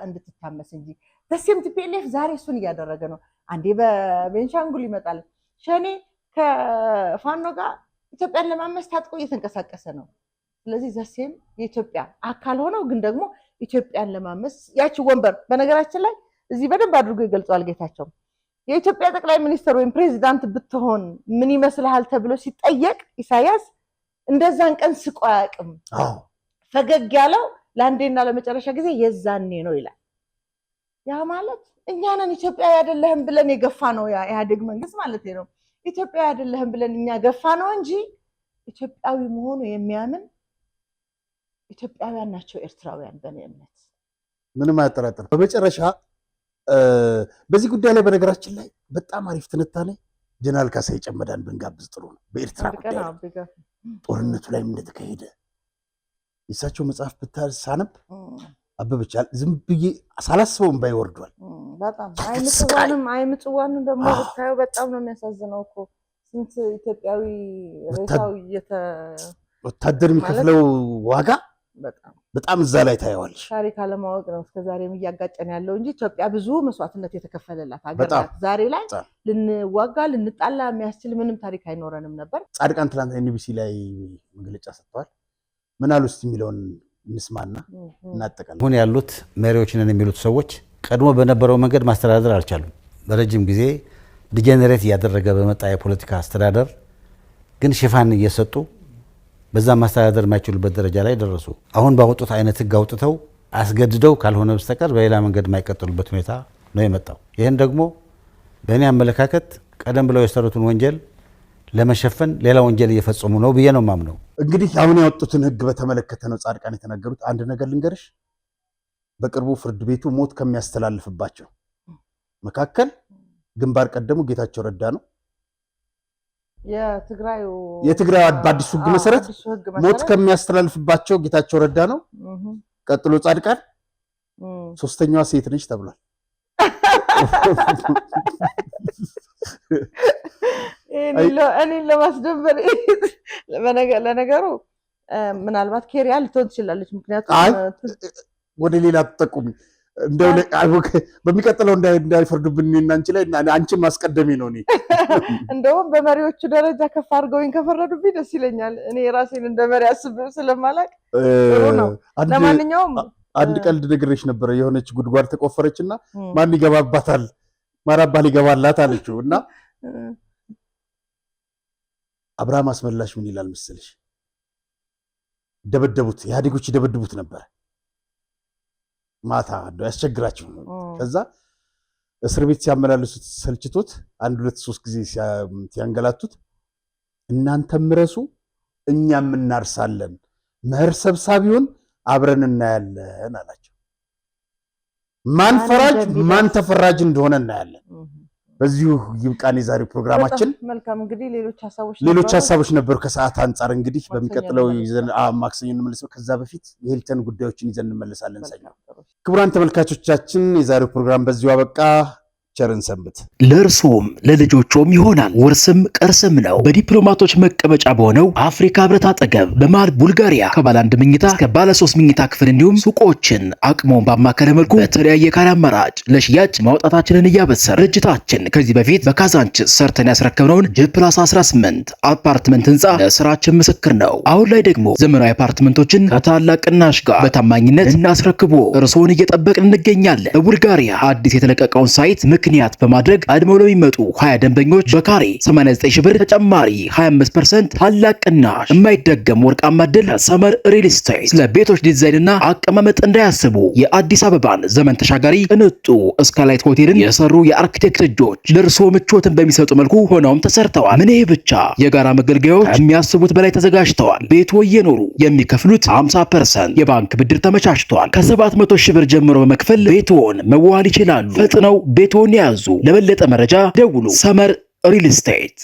እንድትታመስ እንጂ። በሴም ቲፒኤልኤፍ ዛሬ እሱን እያደረገ ነው። አንዴ በቤንሻንጉል ይመጣል ሸኔ ከፋኖ ጋር ኢትዮጵያን ለማመስ ታጥቆ እየተንቀሳቀሰ ነው። ስለዚህ ዘሴም የኢትዮጵያ አካል ሆነው ግን ደግሞ ኢትዮጵያን ለማመስ ያቺ ወንበር በነገራችን ላይ እዚህ በደንብ አድርጎ ይገልጸዋል ጌታቸው። የኢትዮጵያ ጠቅላይ ሚኒስትር ወይም ፕሬዚዳንት ብትሆን ምን ይመስልሃል ተብሎ ሲጠየቅ ኢሳያስ እንደዛን ቀን ስቆ አያውቅም። ፈገግ ያለው ለአንዴና ለመጨረሻ ጊዜ የዛኔ ነው ይላል። ያ ማለት እኛንን ኢትዮጵያዊ አይደለህም ብለን የገፋ ነው ኢህአዴግ መንግስት ማለት ነው። ኢትዮጵያዊ አይደለህም ብለን እኛ ገፋ ነው እንጂ ኢትዮጵያዊ መሆኑ የሚያምን ኢትዮጵያውያን ናቸው ኤርትራውያን በእኔ እምነት ምንም አያጠራጥርም። በመጨረሻ በዚህ ጉዳይ ላይ በነገራችን ላይ በጣም አሪፍ ትንታኔ ጀነራል ካሳዬ ጨመዳን ብንጋብዝ ጥሩ ነው። በኤርትራ ጉዳይ ጦርነቱ ላይ እንደተካሄደ የእሳቸው መጽሐፍ ብታሳነብ አበበች ዝም ብዬ ሳላስበውም ባይወርዷል። በጣም አይምጽዋንም ደግሞ ብታየው በጣም ነው የሚያሳዝነው እኮ ስንት ኢትዮጵያዊ ሬሳው ወታደር የሚከፍለው ዋጋ በጣም እዛ ላይ ታየዋለሽ። ታሪክ አለማወቅ ነው እስከዛሬም እያጋጨን ያለው እንጂ ኢትዮጵያ ብዙ መስዋዕትነት የተከፈለላት ሀገር ናት። ዛሬ ላይ ልንዋጋ ልንጣላ የሚያስችል ምንም ታሪክ አይኖረንም ነበር። ጻድቃን ትናንት ኤንቢሲ ላይ መግለጫ ሰጥተዋል። ምን አሉ እስቲ የሚለውን እንስማና እናጠቃለን። አሁን ያሉት መሪዎች ነን የሚሉት ሰዎች ቀድሞ በነበረው መንገድ ማስተዳደር አልቻሉም። በረጅም ጊዜ ዲጀነሬት እያደረገ በመጣ የፖለቲካ አስተዳደር ግን ሽፋን እየሰጡ በዛ ማስተዳደር የማይችሉበት ደረጃ ላይ ደረሱ። አሁን ባወጡት አይነት ህግ አውጥተው አስገድደው ካልሆነ በስተቀር በሌላ መንገድ የማይቀጥሉበት ሁኔታ ነው የመጣው። ይህን ደግሞ በእኔ አመለካከት ቀደም ብለው የሰሩትን ወንጀል ለመሸፈን ሌላ ወንጀል እየፈጸሙ ነው ብዬ ነው የማምነው። እንግዲህ አሁን ያወጡትን ህግ በተመለከተ ነው ጻድቃን የተናገሩት። አንድ ነገር ልንገርሽ፣ በቅርቡ ፍርድ ቤቱ ሞት ከሚያስተላልፍባቸው መካከል ግንባር ቀደሙ ጌታቸው ረዳ ነው። የትግራይ በአዲሱ ህግ መሰረት ሞት ከሚያስተላልፍባቸው ጌታቸው ረዳ ነው። ቀጥሎ ጻድቃን፣ ሶስተኛዋ ሴት ነች ተብሏል። እኔን ለማስደበር ለነገሩ ምናልባት ኬሪያ ልትሆን ትችላለች። ምክንያቱም ወደ ሌላ ተጠቁሚ እንደው በሚቀጥለው እንዳይፈርዱብን አንቺ ላይ አንቺን ማስቀደሜ ነው። እኔ እንደውም በመሪዎቹ ደረጃ ከፍ አድርገውኝ ከፈረዱብኝ ደስ ይለኛል። እኔ ራሴን እንደ መሪ አስብ ስለማላቅ ጥሩ ነው። ለማንኛውም አንድ ቀልድ ነግሬሽ ነበረ። የሆነች ጉድጓድ ተቆፈረችና ማን ይገባባታል ማራባል ይገባላት አለችው እና አብርሃም አስመላሽ ምን ይላል መሰለሽ? ደበደቡት፣ ኢህአዴጎች ይደበድቡት ነበር ማታ ያስቸግራቸው ነው። ከዛ እስር ቤት ሲያመላልሱት ሰልችቶት 1 2 3 ጊዜ ሲያንገላቱት እናንተም ረሱ እኛም እናርሳለን፣ መኸር ሰብሳቢውን አብረን እናያለን አላቸው። ማን ፈራጅ ማን ተፈራጅ እንደሆነ እናያለን። በዚሁ ይብቃን የዛሬው ፕሮግራማችን። መልካም እንግዲህ ሌሎች ሀሳቦች ነበሩ ከሰዓት አንጻር እንግዲህ በሚቀጥለው ይዘን ማክሰኞ እንመለሳለን። ከዛ በፊት የሂልተን ጉዳዮችን ይዘን እንመለሳለን ሰኞ። ክቡራን ተመልካቾቻችን የዛሬው ፕሮግራም በዚሁ አበቃ። ቸርን ሰንብት። ለእርሶም ለልጆቹም ይሆናል ውርስም ቅርስም ነው። በዲፕሎማቶች መቀመጫ በሆነው አፍሪካ ህብረት አጠገብ በመሃል ቡልጋሪያ ከባለ 1 መኝታ እስከ ባለ 3 መኝታ ክፍል እንዲሁም ሱቆችን አቅሞን ባማከለ መልኩ በተለያየ ካሬ አማራጭ ለሽያጭ ማውጣታችንን እያበሰረ ድርጅታችን ከዚህ በፊት በካዛንችስ ሰርተን ያስረከብነውን +18 አፓርትመንት ህንፃ ለስራችን ምስክር ነው። አሁን ላይ ደግሞ ዘመናዊ አፓርትመንቶችን ከታላቅ ቅናሽ ጋር በታማኝነት እናስረክቦ እርሶን እየጠበቅን እንገኛለን። በቡልጋሪያ አዲስ የተለቀቀውን ሳይት ምክንያት በማድረግ ቀድመው ለሚመጡ 20 ደንበኞች በካሬ 89 ሺህ ብር ተጨማሪ 25% ታላቅ ቅናሽ የማይደገም ወርቃማ ዕድል ሰመር ሪል ስቴት። ስለ ቤቶች ዲዛይንና አቀማመጥ እንዳያስቡ የአዲስ አበባን ዘመን ተሻጋሪ ቅንጡ ስካይላይት ሆቴልን የሰሩ የአርኪቴክት እጆች ለእርስዎ ምቾትን በሚሰጡ መልኩ ሆነውም ተሰርተዋል። ምን ይሄ ብቻ፣ የጋራ መገልገያዎች ከሚያስቡት በላይ ተዘጋጅተዋል። ቤቶ እየኖሩ የሚከፍሉት 50% የባንክ ብድር ተመቻችቷል። ከ700 ሺህ ብር ጀምሮ በመክፈል ቤቶን መዋል ይችላሉ። ፈጥነው ቤቶን ያዙ። ለበለጠ መረጃ ደውሉ። ሰመር ሪል ስቴት